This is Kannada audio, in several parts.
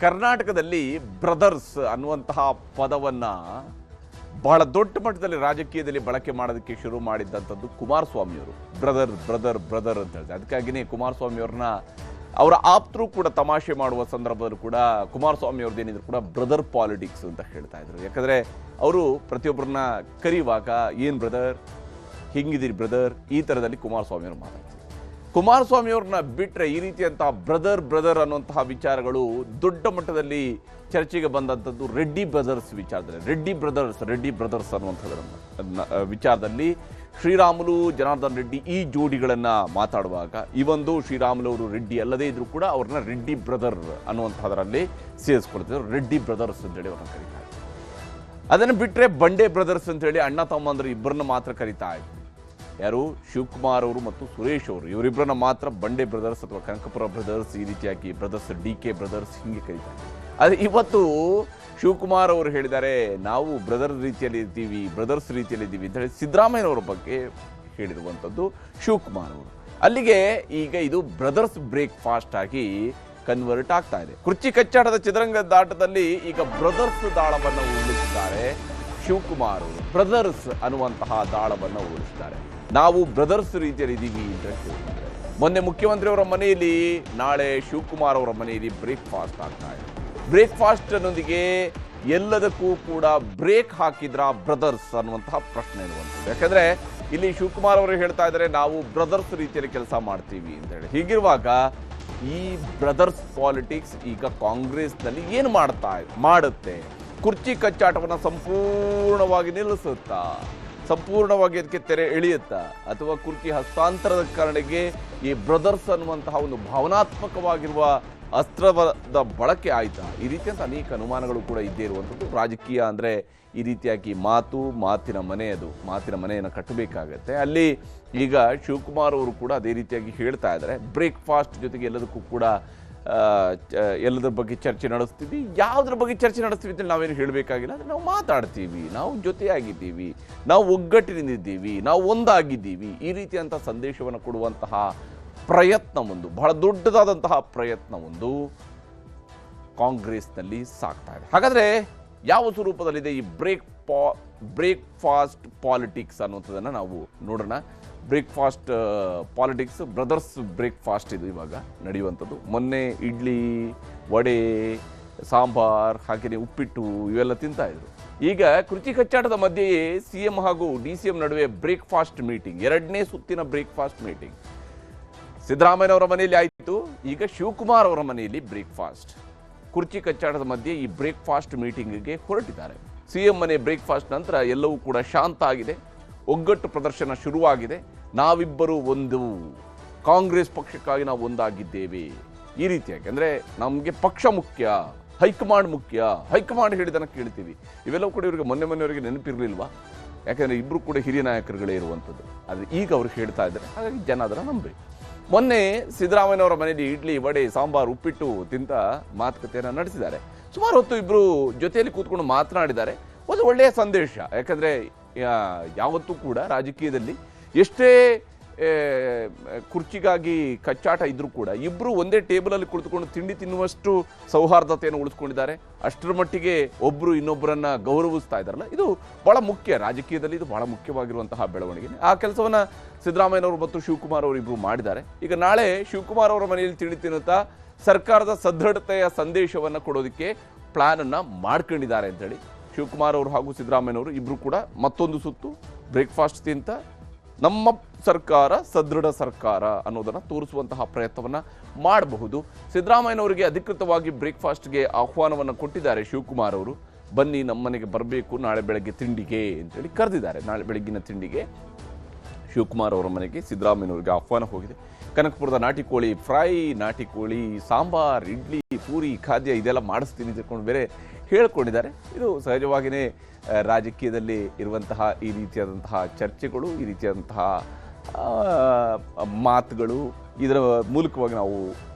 ಕರ್ನಾಟಕದಲ್ಲಿ ಬ್ರದರ್ಸ್ ಅನ್ನುವಂತಹ ಪದವನ್ನ ಬಹಳ ದೊಡ್ಡ ಮಟ್ಟದಲ್ಲಿ ರಾಜಕೀಯದಲ್ಲಿ ಬಳಕೆ ಮಾಡೋದಕ್ಕೆ ಶುರು ಮಾಡಿದ್ದಂಥದ್ದು ಕುಮಾರಸ್ವಾಮಿ ಅವರು. ಬ್ರದರ್ ಬ್ರದರ್ ಬ್ರದರ್ ಅಂತ ಹೇಳಿದೆ. ಅದಕ್ಕಾಗಿಯೇ ಕುಮಾರಸ್ವಾಮಿ ಅವ್ರನ್ನ ಅವರ ಆಪ್ತರು ಕೂಡ ತಮಾಷೆ ಮಾಡುವ ಸಂದರ್ಭದಲ್ಲೂ ಕೂಡ ಕುಮಾರಸ್ವಾಮಿ ಅವ್ರದ್ದು ಏನಿದ್ರು ಕೂಡ ಬ್ರದರ್ ಪಾಲಿಟಿಕ್ಸ್ ಅಂತ ಹೇಳ್ತಾ ಇದ್ರು. ಯಾಕಂದರೆ ಅವರು ಪ್ರತಿಯೊಬ್ಬರನ್ನ ಕರೆಯುವಾಗ ಏನು ಬ್ರದರ್, ಹಿಂಗಿದ್ದೀರಿ ಬ್ರದರ್, ಈ ಥರದಲ್ಲಿ ಕುಮಾರಸ್ವಾಮಿ ಅವರು ಮಾತಾಡ್ತಾರೆ. ಕುಮಾರಸ್ವಾಮಿ ಅವ್ರನ್ನ ಬಿಟ್ಟರೆ ಈ ರೀತಿಯಂತಹ ಬ್ರದರ್ ಬ್ರದರ್ ಅನ್ನುವಂತಹ ವಿಚಾರಗಳು ದೊಡ್ಡ ಮಟ್ಟದಲ್ಲಿ ಚರ್ಚೆಗೆ ಬಂದಂಥದ್ದು ರೆಡ್ಡಿ ಬ್ರದರ್ಸ್ ವಿಚಾರದಲ್ಲಿ. ರೆಡ್ಡಿ ಬ್ರದರ್ಸ್ ಅನ್ನುವಂಥದ್ದನ್ನು ವಿಚಾರದಲ್ಲಿ ಶ್ರೀರಾಮುಲು ಜನಾರ್ದನ್ ರೆಡ್ಡಿ ಈ ಜೋಡಿಗಳನ್ನು ಮಾತಾಡುವಾಗ ಈ ಒಂದು ಶ್ರೀರಾಮುಲು ಅವರು ರೆಡ್ಡಿ ಅಲ್ಲದೇ ಇದ್ರೂ ಕೂಡ ಅವ್ರನ್ನ ರೆಡ್ಡಿ ಬ್ರದರ್ ಅನ್ನುವಂಥದ್ರಲ್ಲಿ ಸೇರಿಸ್ಕೊಳ್ತಿದ್ರು. ರೆಡ್ಡಿ ಬ್ರದರ್ಸ್ ಅಂತೇಳಿ ಅವ್ರನ್ನ ಕರೀತಾ ಇದ್ರು. ಅದನ್ನು ಬಿಟ್ಟರೆ ಬಂಡೆ ಬ್ರದರ್ಸ್ ಅಂತೇಳಿ ಅಣ್ಣ ತಮ್ಮಂದರು ಇಬ್ಬರನ್ನ ಮಾತ್ರ ಕರೀತಾ ಇದ್ರು. ಯಾರು? ಶಿವಕುಮಾರ್ ಅವರು ಮತ್ತು ಸುರೇಶ್ ಅವರು, ಇವರಿಬ್ಬರನ್ನ ಮಾತ್ರ ಬಂಡೆ ಬ್ರದರ್ಸ್ ಅಥವಾ ಕನಕಪುರ ಬ್ರದರ್ಸ್, ಈ ರೀತಿಯಾಗಿ ಬ್ರದರ್ಸ್, DK ಬ್ರದರ್ಸ್ ಹಿಂಗೆ ಕರೀತಾರೆ. ಆದರೆ ಇವತ್ತು ಶಿವಕುಮಾರ್ ಅವರು ಹೇಳಿದ್ದಾರೆ ನಾವು ಬ್ರದರ್ಸ್ ರೀತಿಯಲ್ಲಿ ಇದ್ದೀವಿ ಅಂತ ಹೇಳಿ ಸಿದ್ದರಾಮಯ್ಯನವರ ಬಗ್ಗೆ ಹೇಳಿರುವಂಥದ್ದು ಶಿವಕುಮಾರ್ ಅವರು. ಅಲ್ಲಿಗೆ ಈಗ ಇದು ಬ್ರದರ್ಸ್ ಬ್ರೇಕ್ಫಾಸ್ಟ್ ಆಗಿ ಕನ್ವರ್ಟ್ ಆಗ್ತಾ ಇದೆ. ಕುರ್ಚಿ ಕಚ್ಚಾಟದ ಚದುರಂಗದಾಟದಲ್ಲಿ ಈಗ ಬ್ರದರ್ಸ್ ದಾಳವನ್ನು ಉರುಳಿಸಿದ್ದಾರೆ ಶಿವಕುಮಾರ್ ಅವರು. ಬ್ರದರ್ಸ್ ಅನ್ನುವಂತಹ ದಾಳವನ್ನು ಉರುಳಿಸಿದ್ದಾರೆ. ನಾವು ಬ್ರದರ್ಸ್ ರೀತಿಯಲ್ಲಿ ಇದ್ದೀವಿ ಅಂತ ಹೇಳ್ತಾರೆ. ಮೊನ್ನೆ ಮುಖ್ಯಮಂತ್ರಿಯವರ ಮನೆಯಲ್ಲಿ, ನಾಳೆ ಶಿವಕುಮಾರ್ ಅವರ ಮನೆಯಲ್ಲಿ ಬ್ರೇಕ್ಫಾಸ್ಟ್ ಆಗ್ತಾ ಇದೆ. ಬ್ರೇಕ್ಫಾಸ್ಟ್ ಅನ್ನೊಂದಿಗೆ ಎಲ್ಲದಕ್ಕೂ ಕೂಡ ಬ್ರೇಕ್ ಹಾಕಿದ್ರ ಬ್ರದರ್ಸ್ ಅನ್ನುವಂತಹ ಪ್ರಶ್ನೆ ಇರುವಂಥದ್ದು. ಯಾಕಂದ್ರೆ ಇಲ್ಲಿ ಶಿವಕುಮಾರ್ ಅವರು ಹೇಳ್ತಾ ಇದ್ದಾರೆ ನಾವು ಬ್ರದರ್ಸ್ ರೀತಿಯಲ್ಲಿ ಕೆಲಸ ಮಾಡ್ತೀವಿ ಅಂತ ಹೇಳಿ. ಹೀಗಿರುವಾಗ ಈ ಬ್ರದರ್ಸ್ ಪಾಲಿಟಿಕ್ಸ್ ಈಗ ಕಾಂಗ್ರೆಸ್ನಲ್ಲಿ ಏನು ಮಾಡುತ್ತೆ? ಕುರ್ಚಿ ಕಚ್ಚಾಟವನ್ನು ಸಂಪೂರ್ಣವಾಗಿ ನಿಲ್ಲಿಸುತ್ತಾ, ಸಂಪೂರ್ಣವಾಗಿ ಅದಕ್ಕೆ ತೆರೆ ಎಳೆಯುತ್ತಾ, ಅಥವಾ ಕುರ್ಚಿ ಹಸ್ತಾಂತರದ ಕಾರಣಕ್ಕೆ ಈ ಬ್ರದರ್ಸ್ ಅನ್ನುವಂತಹ ಒಂದು ಭಾವನಾತ್ಮಕವಾಗಿರುವ ಅಸ್ತ್ರದ ಬಳಕೆ ಆಯ್ತಾ? ಈ ರೀತಿಯಂಥ ಅನೇಕ ಅನುಮಾನಗಳು ಕೂಡ ಇದ್ದೇ ಇರುವಂಥದ್ದು. ರಾಜಕೀಯ ಅಂದರೆ ಈ ರೀತಿಯಾಗಿ ಮಾತಿನ ಮನೆ, ಅದು ಮಾತಿನ ಮನೆಯನ್ನು ಕಟ್ಟಬೇಕಾಗತ್ತೆ. ಅಲ್ಲಿ ಈಗ ಶಿವಕುಮಾರ್ ಅವರು ಕೂಡ ಅದೇ ರೀತಿಯಾಗಿ ಹೇಳ್ತಾ ಇದ್ದಾರೆ. ಬ್ರೇಕ್ಫಾಸ್ಟ್ ಜೊತೆಗೆ ಎಲ್ಲದಕ್ಕೂ ಕೂಡ ಎಲ್ಲದ್ರ ಬಗ್ಗೆ ಚರ್ಚೆ ನಡೆಸ್ತೀವಿ. ಯಾವುದ್ರ ಬಗ್ಗೆ ಚರ್ಚೆ ನಡೆಸ್ತೀವಿ ಅಂತ ನಾವೇನು ಹೇಳಬೇಕಾಗಿಲ್ಲ. ಅಂದರೆ ನಾವು ಮಾತಾಡ್ತೀವಿ, ನಾವು ಜೊತೆಯಾಗಿದ್ದೀವಿ, ನಾವು ಒಗ್ಗಟ್ಟಿನಿಂದಿದ್ದೀವಿ, ನಾವು ಒಂದಾಗಿದ್ದೀವಿ. ಈ ರೀತಿಯಂಥ ಸಂದೇಶವನ್ನು ಕೊಡುವಂತಹ ಪ್ರಯತ್ನವೊಂದು, ಬಹಳ ದೊಡ್ಡದಾದಂತಹ ಪ್ರಯತ್ನವೊಂದು ಕಾಂಗ್ರೆಸ್ನಲ್ಲಿ ಸಾಗ್ತಾ ಇದೆ. ಹಾಗಾದರೆ ಯಾವ ಸ್ವರೂಪದಲ್ಲಿದೆ ಈ ಬ್ರೇಕ್ಫಾಸ್ಟ್ ಪಾಲಿಟಿಕ್ಸ್ ಅನ್ನುವಂಥದ್ದನ್ನು ನಾವು ನೋಡೋಣ. ಬ್ರೇಕ್ಫಾಸ್ಟ್ ಪಾಲಿಟಿಕ್ಸ್, ಬ್ರದರ್ಸ್ ಬ್ರೇಕ್ಫಾಸ್ಟ್ ಇದು ಇವಾಗ ನಡೆಯುವಂಥದ್ದು. ಮೊನ್ನೆ ಇಡ್ಲಿ, ವಡೆ, ಸಾಂಬಾರ್, ಹಾಗೆಯೇ ಉಪ್ಪಿಟ್ಟು ಇವೆಲ್ಲ ತಿಂತಾ ಇದ್ರು. ಈಗ ಕುರ್ಚಿ ಕಚ್ಚಾಟದ ಮಧ್ಯೆಯೇ CM ಹಾಗೂ DCM ನಡುವೆ ಬ್ರೇಕ್ಫಾಸ್ಟ್ ಮೀಟಿಂಗ್, 2ನೇ ಸುತ್ತಿನ ಬ್ರೇಕ್ಫಾಸ್ಟ್ ಮೀಟಿಂಗ್ ಸಿದ್ದರಾಮಯ್ಯನವರ ಮನೆಯಲ್ಲಿ ಆಯಿತು. ಈಗ ಶಿವಕುಮಾರ್ ಅವರ ಮನೆಯಲ್ಲಿ ಬ್ರೇಕ್ಫಾಸ್ಟ್. ಕುರ್ಚಿ ಕಚ್ಚಾಟದ ಮಧ್ಯೆ ಈ ಬ್ರೇಕ್ಫಾಸ್ಟ್ ಮೀಟಿಂಗ್ಗೆ ಹೊರಟಿದ್ದಾರೆ. CM ಮನೆ ಬ್ರೇಕ್ಫಾಸ್ಟ್ ನಂತರ ಎಲ್ಲವೂ ಕೂಡ ಶಾಂತ ಆಗಿದೆ. ಒಗ್ಗಟ್ಟು ಪ್ರದರ್ಶನ ಶುರುವಾಗಿದೆ. ನಾವಿಬ್ಬರು ಒಂದು, ಕಾಂಗ್ರೆಸ್ ಪಕ್ಷಕ್ಕಾಗಿ ನಾವು ಒಂದಾಗಿದ್ದೇವೆ, ಈ ರೀತಿಯಾಗಿ. ಅಂದರೆ ನಮಗೆ ಪಕ್ಷ ಮುಖ್ಯ, ಹೈಕಮಾಂಡ್ ಮುಖ್ಯ, ಹೈಕಮಾಂಡ್ ಹೇಳಿದನ್ನು ಕೇಳ್ತೀವಿ. ಇವೆಲ್ಲವೂ ಕೂಡ ಇವರಿಗೆ ಮೊನ್ನೆವರೆಗೆ ನೆನಪಿರಲಿಲ್ವಾ? ಯಾಕೆಂದರೆ ಇಬ್ಬರು ಕೂಡ ಹಿರಿಯ ನಾಯಕರುಗಳೇ ಇರುವಂಥದ್ದು. ಆದರೆ ಈಗ ಅವ್ರು ಹೇಳ್ತಾ ಇದ್ದಾರೆ, ಹಾಗಾಗಿ ಜನ ಅದನ್ನು ನಂಬಿ. ಮೊನ್ನೆ ಸಿದ್ದರಾಮಯ್ಯನವರ ಮನೆಯಲ್ಲಿ ಇಡ್ಲಿ, ವಡೆ, ಸಾಂಬಾರು, ಉಪ್ಪಿಟ್ಟು ತಿಂತ ಮಾತುಕತೆಯನ್ನು ನಡೆಸಿದ್ದಾರೆ. ಸುಮಾರು ಹೊತ್ತು ಇಬ್ಬರು ಜೊತೆಯಲ್ಲಿ ಕೂತ್ಕೊಂಡು ಮಾತನಾಡಿದ್ದಾರೆ. ಒಂದು ಒಳ್ಳೆಯ ಸಂದೇಶ. ಯಾಕಂದರೆ ಯಾವತ್ತೂ ಕೂಡ ರಾಜಕೀಯದಲ್ಲಿ ಎಷ್ಟೇ ಕುರ್ಚಿಗಾಗಿ ಕಚ್ಚಾಟ ಇದ್ರೂ ಕೂಡ ಇಬ್ಬರು ಒಂದೇ ಟೇಬಲಲ್ಲಿ ಕುಳಿತುಕೊಂಡು ತಿಂಡಿ ತಿನ್ನುವಷ್ಟು ಸೌಹಾರ್ದತೆಯನ್ನು ಉಳಿಸ್ಕೊಂಡಿದ್ದಾರೆ. ಅಷ್ಟರ ಮಟ್ಟಿಗೆ ಒಬ್ಬರು ಇನ್ನೊಬ್ಬರನ್ನ ಗೌರವಿಸ್ತಾ ಇದ್ದಾರಲ್ಲ, ಇದು ಬಹಳ ಮುಖ್ಯ. ರಾಜಕೀಯದಲ್ಲಿ ಇದು ಬಹಳ ಮುಖ್ಯವಾಗಿರುವಂತಹ ಬೆಳವಣಿಗೆ. ಆ ಕೆಲಸವನ್ನು ಸಿದ್ದರಾಮಯ್ಯನವರು ಮತ್ತು ಶಿವಕುಮಾರ್ ಅವರು ಇಬ್ಬರು ಮಾಡಿದ್ದಾರೆ. ಈಗ ನಾಳೆ ಶಿವಕುಮಾರ್ ಅವರ ಮನೆಯಲ್ಲಿ ತಿಂಡಿ ತಿನ್ನುತ್ತಾ ಸರ್ಕಾರದ ಸದೃಢತೆಯ ಸಂದೇಶವನ್ನು ಕೊಡೋದಕ್ಕೆ ಪ್ಲಾನನ್ನು ಮಾಡ್ಕೊಂಡಿದ್ದಾರೆ ಅಂತೇಳಿ ಶಿವಕುಮಾರ್ ಅವರು ಹಾಗೂ ಸಿದ್ದರಾಮಯ್ಯನವರು ಇಬ್ಬರು ಕೂಡ ಮತ್ತೊಂದು ಸುತ್ತು ಬ್ರೇಕ್ಫಾಸ್ಟ್ ತಿಂತ ನಮ್ಮ ಸರ್ಕಾರ ಸದೃಢ ಸರ್ಕಾರ ಅನ್ನೋದನ್ನು ತೋರಿಸುವಂತಹ ಪ್ರಯತ್ನವನ್ನು ಮಾಡಬಹುದು. ಸಿದ್ದರಾಮಯ್ಯನವರಿಗೆ ಅಧಿಕೃತವಾಗಿ ಬ್ರೇಕ್ಫಾಸ್ಟ್ಗೆ ಆಹ್ವಾನವನ್ನು ಕೊಟ್ಟಿದ್ದಾರೆ ಶಿವಕುಮಾರ್ ಅವರು. ಬನ್ನಿ ನಮ್ಮ ಮನೆಗೆ ಬರಬೇಕು ನಾಳೆ ಬೆಳಗ್ಗೆ ತಿಂಡಿಗೆ ಅಂತೇಳಿ ಕರೆದಿದ್ದಾರೆ. ನಾಳೆ ಬೆಳಗ್ಗಿನ ತಿಂಡಿಗೆ ಶಿವಕುಮಾರ್ ಅವರ ಮನೆಗೆ ಸಿದ್ದರಾಮಯ್ಯನವರಿಗೆ ಆಹ್ವಾನ ಹೋಗಿದೆ. ಕನಕಪುರದ ನಾಟಿ ಕೋಳಿ ಫ್ರೈ, ನಾಟಿ ಕೋಳಿ ಸಾಂಬಾರ್, ಇಡ್ಲಿ, ಪೂರಿ, ಖಾದ್ಯ ಇದೆಲ್ಲ ಮಾಡಿಸ್ತೀನಿ ತಿಳ್ಕೊಂಡು ಬೇರೆ ಹೇಳ್ಕೊಂಡಿದ್ದಾರೆ. ಇದು ಸಹಜವಾಗಿಯೇ ರಾಜಕೀಯದಲ್ಲಿ ಇರುವಂತಹ ಈ ರೀತಿಯಾದಂತಹ ಚರ್ಚೆಗಳು, ಈ ರೀತಿಯಾದಂತಹ ಮಾತುಗಳು, ಇದರ ಮೂಲಕವಾಗಿ ನಾವು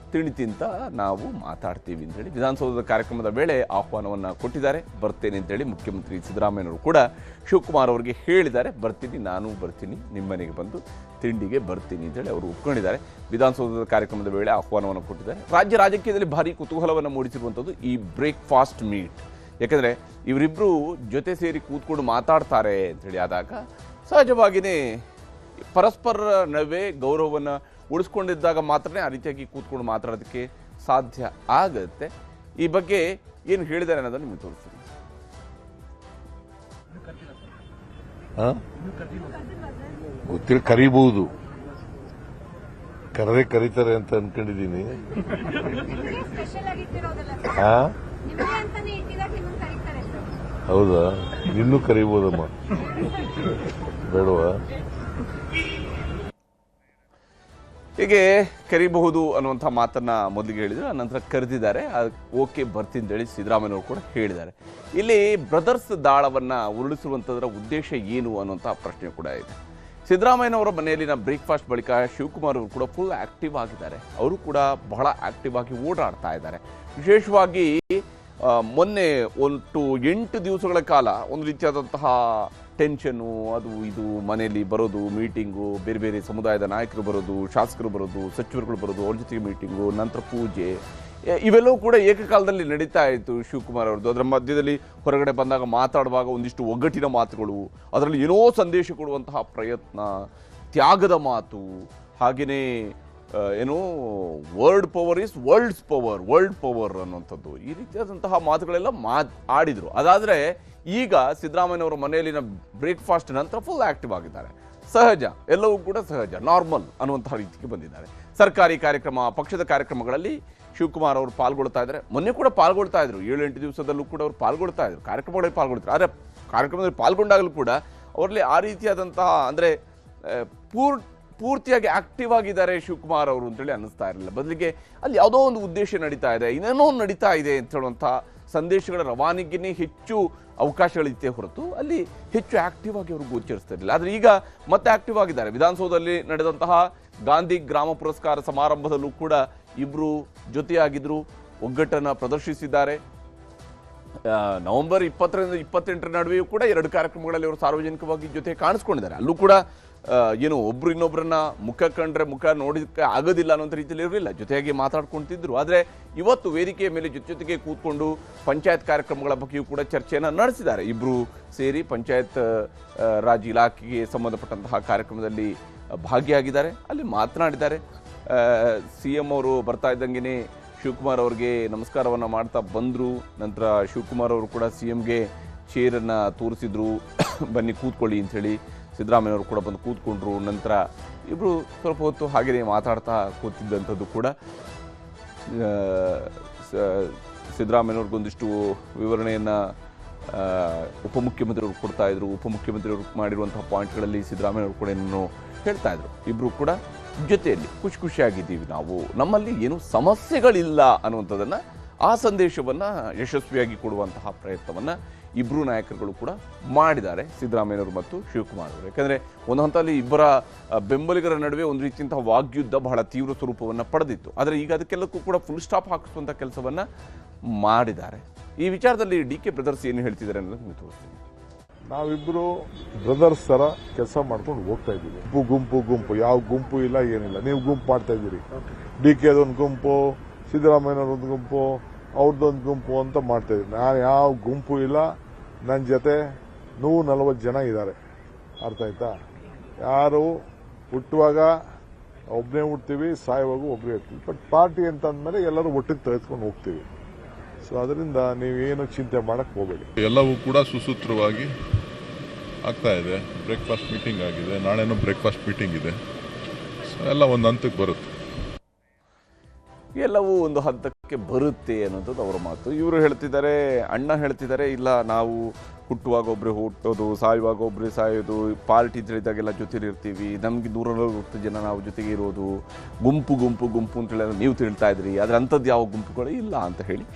ತಿಂತ ನಾವು ಮಾತಾಡ್ತೀವಿ ಅಂತೇಳಿ ವಿಧಾನಸೌಧದ ಕಾರ್ಯಕ್ರಮದ ವೇಳೆ ಆಹ್ವಾನವನ್ನು ಕೊಟ್ಟಿದ್ದಾರೆ. ಬರ್ತೇನೆ ಅಂತೇಳಿ ಮುಖ್ಯಮಂತ್ರಿ ಸಿದ್ದರಾಮಯ್ಯನವರು ಕೂಡ ಶಿವಕುಮಾರ್ ಅವರಿಗೆ ಹೇಳಿದ್ದಾರೆ. ಬರ್ತೀನಿ, ನಾನು ಬರ್ತೀನಿ, ನಿಮ್ಮ ಮನೆಗೆ ಬಂದು ತಿಂಡಿಗೆ ಬರ್ತೀನಿ ಅಂತೇಳಿ ಅವರು ಒಪ್ಕೊಂಡಿದ್ದಾರೆ. ವಿಧಾನಸೌಧದ ಕಾರ್ಯಕ್ರಮದ ವೇಳೆ ಆಹ್ವಾನವನ್ನು ಕೊಟ್ಟಿದ್ದಾರೆ. ರಾಜ್ಯ ರಾಜಕೀಯದಲ್ಲಿ ಭಾರಿ ಕುತೂಹಲವನ್ನು ಮೂಡಿಸಿರುವಂಥದ್ದು ಈ ಬ್ರೇಕ್ಫಾಸ್ಟ್ ಮೀಟ್. ಯಾಕಂದರೆ ಇವರಿಬ್ಬರು ಜೊತೆ ಸೇರಿ ಕೂತ್ಕೊಂಡು ಮಾತಾಡ್ತಾರೆ ಅಂತೇಳಿ ಆದಾಗ ಸಹಜವಾಗಿಯೇ ಪರಸ್ಪರ ನಡುವೆ ಗೌರವವನ್ನು ಉಳಿಸ್ಕೊಂಡಿದ್ದಾಗ ಮಾತ್ರನೇ ಆ ರೀತಿಯಾಗಿ ಕೂತ್ಕೊಂಡು ಮಾತಾಡೋದಕ್ಕೆ ಸಾಧ್ಯ ಆಗುತ್ತೆ. ಈ ಬಗ್ಗೆ ಏನು ಹೇಳಿದ್ದಾರೆ ಅನ್ನೋದನ್ನು ನಿಮಗೆ ತೋರಿಸ್ತೀನಿ. ಗೊತ್ತಿಲ್ಲ, ಕರಿಬಹುದು, ಕರೀತಾರೆ ಅಂತ ಅನ್ಕೊಂಡಿದ್ದೀನಿ. ಹೌದಾ? ಇನ್ನೂ ಕರಿಬಹುದಮ್ಮ, ಬೇಡವಾ? ಹೀಗೆ ಕರಿಬಹುದು ಅನ್ನುವಂಥ ಮಾತನ್ನ ಮೊದಲಿಗೆ ಹೇಳಿದ್ರು, ನಂತರ ಕರೆದಿದ್ದಾರೆ. ಓಕೆ ಬರ್ತೀನಿ ಅಂತೇಳಿ ಸಿದ್ದರಾಮಯ್ಯನವರು ಕೂಡ ಹೇಳಿದ್ದಾರೆ. ಇಲ್ಲಿ ಬ್ರದರ್ಸ್ ದಾಳವನ್ನು ಉರುಳಿಸುವಂಥದ್ರ ಉದ್ದೇಶ ಏನು ಅನ್ನುವಂಥ ಪ್ರಶ್ನೆ ಕೂಡ ಇದೆ. ಸಿದ್ದರಾಮಯ್ಯನವರ ಮನೆಯಲ್ಲಿನ ಬ್ರೇಕ್ಫಾಸ್ಟ್ ಬಳಿಕ ಶಿವಕುಮಾರ್ ಅವರು ಕೂಡ ಫುಲ್ ಆಕ್ಟಿವ್ ಆಗಿದ್ದಾರೆ. ಅವರು ಕೂಡ ಬಹಳ ಆಕ್ಟಿವ್ ಆಗಿ ಓಡಾಡ್ತಾ ಇದ್ದಾರೆ. ವಿಶೇಷವಾಗಿ ಮೊನ್ನೆ 8 ದಿವಸಗಳ ಕಾಲ ಒಂದು ರೀತಿಯಾದಂತಹ ಟೆನ್ಷನ್ನು, ಅದು ಇದು ಮನೆಯಲ್ಲಿ ಬರೋದು, ಮೀಟಿಂಗು, ಬೇರೆ ಬೇರೆ ಸಮುದಾಯದ ನಾಯಕರು ಬರೋದು, ಶಾಸಕರು ಬರೋದು, ಸಚಿವರುಗಳು ಬರೋದು, ಅವ್ರ ಜೊತೆಗೆ ಮೀಟಿಂಗು, ನಂತರ ಪೂಜೆ, ಇವೆಲ್ಲವೂ ಕೂಡ ಏಕಕಾಲದಲ್ಲಿ ನಡೀತಾ ಇತ್ತು ಶಿವಕುಮಾರ್ ಅವ್ರದ್ದು. ಅದರ ಮಧ್ಯದಲ್ಲಿ ಹೊರಗಡೆ ಬಂದಾಗ ಮಾತಾಡುವಾಗ ಒಂದಿಷ್ಟು ಒಗ್ಗಟ್ಟಿನ ಮಾತುಗಳು, ಅದರಲ್ಲಿ ಏನೋ ಸಂದೇಶ ಕೊಡುವಂತಹ ಪ್ರಯತ್ನ, ತ್ಯಾಗದ ಮಾತು, ಹಾಗೆಯೇ ಏನೋ world power is world power ಅನ್ನುವಂಥದ್ದು, ಈ ರೀತಿಯಾದಂತಹ ಮಾತುಗಳೆಲ್ಲ ಆಡಿದರು. ಅದಾದರೆ ಈಗ ಸಿದ್ದರಾಮಯ್ಯನವರ ಮನೆಯಲ್ಲಿನ ಬ್ರೇಕ್ಫಾಸ್ಟ್ ನಂತರ ಫುಲ್ ಆಕ್ಟಿವ್ ಆಗಿದ್ದಾರೆ. ಸಹಜ, ಎಲ್ಲವೂ ಕೂಡ ಸಹಜ, ನಾರ್ಮಲ್ ಅನ್ನುವಂತಹ ರೀತಿಗೆ ಬಂದಿದ್ದಾರೆ. ಸರ್ಕಾರಿ ಕಾರ್ಯಕ್ರಮ, ಪಕ್ಷದ ಕಾರ್ಯಕ್ರಮಗಳಲ್ಲಿ ಶಿವಕುಮಾರ್ ಅವರು ಪಾಲ್ಗೊಳ್ತಾ ಇದ್ದಾರೆ. ಮೊನ್ನೆ ಕೂಡ ಪಾಲ್ಗೊಳ್ತಾ ಇದ್ರು, 7-8 ದಿವಸದಲ್ಲೂ ಕೂಡ ಅವರು ಪಾಲ್ಗೊಳ್ತಾ ಇದ್ರು, ಕಾರ್ಯಕ್ರಮಗಳಲ್ಲಿ ಪಾಲ್ಗೊಳ್ತಾರೆ. ಆದರೆ ಕಾರ್ಯಕ್ರಮದಲ್ಲಿ ಪಾಲ್ಗೊಂಡಾಗಲೂ ಕೂಡ ಅವರಲ್ಲಿ ಆ ರೀತಿಯಾದಂತಹ ಅಂದರೆ ಪೂರ್ತಿಯಾಗಿ ಆಕ್ಟಿವ್ ಆಗಿದ್ದಾರೆ ಶಿವಕುಮಾರ್ ಅವರು ಅಂತೇಳಿ ಅನ್ನಿಸ್ತಾ ಇರಲಿಲ್ಲ. ಬದಲಿಗೆ ಅಲ್ಲಿ ಯಾವುದೋ ಒಂದು ಉದ್ದೇಶ ನಡೀತಾ ಇದೆ, ಇನ್ನೇನೋ ನಡೀತಾ ಇದೆ ಅಂತ ಹೇಳುವಂಥ ಸಂದೇಶಗಳ ರವಾನೆಗೆನೇ ಹೆಚ್ಚು ಅವಕಾಶಗಳಿತ್ತೆ ಹೊರತು ಅಲ್ಲಿ ಹೆಚ್ಚು ಆಕ್ಟಿವ್ ಆಗಿ ಅವರು ಗೋಚರಿಸ್ತಾ ಇರಲಿಲ್ಲ. ಆದರೆ ಈಗ ಮತ್ತೆ ಆಕ್ಟಿವ್ ಆಗಿದ್ದಾರೆ. ವಿಧಾನಸೌಧದಲ್ಲಿ ನಡೆದಂತಹ ಗಾಂಧಿ ಗ್ರಾಮ ಪುರಸ್ಕಾರ ಸಮಾರಂಭದಲ್ಲೂ ಕೂಡ ಇಬ್ಬರು ಜೊತೆಯಾಗಿದ್ದರು, ಒಗ್ಗಟ್ಟನ್ನು ಪ್ರದರ್ಶಿಸಿದ್ದಾರೆ. ನವೆಂಬರ್ 20ರಿಂದ 28 ನಡುವೆಯೂ ಕೂಡ 2 ಕಾರ್ಯಕ್ರಮಗಳಲ್ಲಿ ಅವರು ಸಾರ್ವಜನಿಕವಾಗಿ ಜೊತೆ ಕಾಣಿಸ್ಕೊಂಡಿದ್ದಾರೆ. ಅಲ್ಲೂ ಕೂಡ ಏನು ಒಬ್ರು ಇನ್ನೊಬ್ಬರನ್ನ ಮುಖ ಕಂಡ್ರೆ ಮುಖ ನೋಡೋದಕ್ಕೆ ಆಗೋದಿಲ್ಲ ಅನ್ನೋಂಥ ರೀತಿಯಲ್ಲಿ ಇರಲಿಲ್ಲ, ಜೊತೆಯಾಗಿ ಮಾತಾಡ್ಕೊಳ್ತಿದ್ರು. ಆದರೆ ಇವತ್ತು ವೇದಿಕೆಯ ಮೇಲೆ ಜೊತೆಗೆ ಕೂತ್ಕೊಂಡು ಪಂಚಾಯತ್ ಕಾರ್ಯಕ್ರಮಗಳ ಬಗ್ಗೆಯೂ ಕೂಡ ಚರ್ಚೆಯನ್ನು ನಡೆಸಿದ್ದಾರೆ. ಇಬ್ಬರು ಸೇರಿ ಪಂಚಾಯತ್ ರಾಜ್ ಇಲಾಖೆಗೆ ಸಂಬಂಧಪಟ್ಟಂತಹ ಕಾರ್ಯಕ್ರಮದಲ್ಲಿ ಭಾಗಿಯಾಗಿದ್ದಾರೆ, ಅಲ್ಲಿ ಮಾತನಾಡಿದ್ದಾರೆ. CM ಅವರು ಬರ್ತಾ ಇದ್ದಂಗೆ ಶಿವಕುಮಾರ್ ಅವ್ರಿಗೆ ನಮಸ್ಕಾರವನ್ನು ಮಾಡ್ತಾ ಬಂದರು. ನಂತರ ಶಿವಕುಮಾರ್ ಅವರು ಕೂಡ CMಗೆ ಚೇರನ್ನು ತೋರಿಸಿದ್ರು, ಬನ್ನಿ ಕೂತ್ಕೊಳ್ಳಿ ಅಂಥೇಳಿ. ಸಿದ್ದರಾಮಯ್ಯವರು ಕೂಡ ಬಂದು ಕೂತ್ಕೊಂಡ್ರು. ನಂತರ ಇಬ್ಬರು ಸ್ವಲ್ಪ ಹೊತ್ತು ಹಾಗೆಯೇ ಮಾತಾಡ್ತಾ ಕೂತಿದ್ದಂಥದ್ದು ಕೂಡ ಸಿದ್ದರಾಮಯ್ಯವ್ರಿಗೊಂದಿಷ್ಟು ವಿವರಣೆಯನ್ನು ಉಪಮುಖ್ಯಮಂತ್ರಿಯವರು ಕೊಡ್ತಾ ಇದ್ರು. ಉಪಮುಖ್ಯಮಂತ್ರಿಯವರು ಮಾಡಿರುವಂತಹ ಪಾಯಿಂಟ್ಗಳಲ್ಲಿ ಸಿದ್ದರಾಮಯ್ಯವರು ಕೂಡ ಏನೋ ಹೇಳ್ತಾ ಇದ್ರು. ಇಬ್ಬರು ಕೂಡ ಜೊತೆಯಲ್ಲಿ ಖುಷಿಯಾಗಿದ್ದೀವಿ, ನಾವು ನಮ್ಮಲ್ಲಿ ಏನೂ ಸಮಸ್ಯೆಗಳಿಲ್ಲ ಅನ್ನುವಂಥದ್ದನ್ನು, ಆ ಸಂದೇಶವನ್ನು ಯಶಸ್ವಿಯಾಗಿ ಕೊಡುವಂತಹ ಪ್ರಯತ್ನವನ್ನು ಇಬ್ಬರು ನಾಯಕರುಗಳು ಕೂಡ ಮಾಡಿದ್ದಾರೆ, ಸಿದ್ದರಾಮಯ್ಯವರು ಮತ್ತು ಶಿವಕುಮಾರ್ ಅವರು. ಯಾಕಂದರೆ ಒಂದು ಹಂತದಲ್ಲಿ ಇಬ್ಬರ ಬೆಂಬಲಿಗರ ನಡುವೆ ಒಂದು ರೀತಿಯಂತಹ ವಾಗ್ಯುದ್ಧ ಬಹಳ ತೀವ್ರ ಸ್ವರೂಪವನ್ನು ಪಡೆದಿತ್ತು. ಆದರೆ ಈಗ ಅದಕ್ಕೆಲ್ಲಕ್ಕೂ ಕೂಡ ಫುಲ್ ಸ್ಟಾಪ್ ಹಾಕಿಸುವಂಥ ಕೆಲಸವನ್ನು ಮಾಡಿದ್ದಾರೆ. ಈ ವಿಚಾರದಲ್ಲಿ DK ಬ್ರದರ್ಸ್ ಏನು ಹೇಳ್ತಿದ್ದಾರೆ ಅನ್ನೋದು ನಿಮಗೆ ತೋರಿಸ್ತೀನಿ. ನಾವಿಬ್ಬರು ಬ್ರದರ್ಸ್ ಥರ ಕೆಲಸ ಮಾಡ್ಕೊಂಡು ಹೋಗ್ತಾ ಇದ್ದೀವಿ. ಗುಂಪು ಯಾವ ಗುಂಪು ಇಲ್ಲ, ಏನಿಲ್ಲ. ನೀವು ಗುಂಪು ಮಾಡ್ತಾ ಇದ್ದೀರಿ, DKದೊಂದು ಗುಂಪು, ಸಿದ್ದರಾಮಯ್ಯನವ್ರೊಂದು ಗುಂಪು, ಅವ್ರದ್ದೊಂದು ಗುಂಪು ಅಂತ ಮಾಡ್ತಾ ಇದ್ದೀನಿ. ನಾನು ಯಾವ ಗುಂಪು ಇಲ್ಲ, ನನ್ನ ಜೊತೆ 140 ಜನ ಇದ್ದಾರೆ. ಅರ್ಥ ಆಯ್ತಾ? ಯಾರು ಹುಟ್ಟುವಾಗ ಒಬ್ಬನೇ ಹುಡ್ತೀವಿ, ಸಾಯುವಾಗ ಒಬ್ಬರೇ ಇರ್ತೀವಿ. ಬಟ್ ಪಾರ್ಟಿ ಅಂತ ಅಂದಮೇಲೆ ಎಲ್ಲರೂ ಒಟ್ಟಿಗೆ ತೆಗೆದುಕೊಂಡು ಹೋಗ್ತೀವಿ. ಸೊ ಅದರಿಂದ ನೀವೇನು ಚಿಂತೆ ಮಾಡಕ್ಕೆ ಹೋಗಬೇಡಿ. ಎಲ್ಲವೂ ಕೂಡ ಸುಸೂತ್ರವಾಗಿ ಆಗ್ತಾ ಇದೆ. ಬ್ರೇಕ್ಫಾಸ್ಟ್ ಮೀಟಿಂಗ್ ಆಗಿದೆ, ನಾಳೆನೂ ಬ್ರೇಕ್ಫಾಸ್ಟ್ ಮೀಟಿಂಗ್ ಇದೆ. ಸೊ ಎಲ್ಲ ಒಂದು ಹಂತಕ್ಕೆ ಬರುತ್ತೆ, ಎಲ್ಲವೂ ಒಂದು ಹಂತಕ್ಕೆ ಬರುತ್ತೆ ಅನ್ನೋದು ಅವರ ಮಾತು. ಇವರು ಹೇಳ್ತಿದ್ದಾರೆ, ಅಣ್ಣ ಹೇಳ್ತಿದ್ದಾರೆ, ಇಲ್ಲ ನಾವು ಹುಟ್ಟುವಾಗ ಒಬ್ಬರೇ ಹುಟ್ಟೋದು, ಸಾಯುವಾಗ ಒಬ್ಬರೇ ಸಾಯೋದು, ಪಾರ್ಟಿ ತಿಳಿದಾಗೆಲ್ಲ ಜೊತೆಲಿ ಇರ್ತೀವಿ, ನಮಗೆ 140 ಜನ ನಾವು ಜೊತೆಗೆ ಇರೋದು, ಗುಂಪು ಅಂತೇಳಿ ನೀವು ತಿಳ್ತಾ ಇದ್ರಿ, ಆದರೆ ಅಂಥದ್ದು ಯಾವ ಗುಂಪುಗಳು ಇಲ್ಲ ಅಂತ ಹೇಳಿ.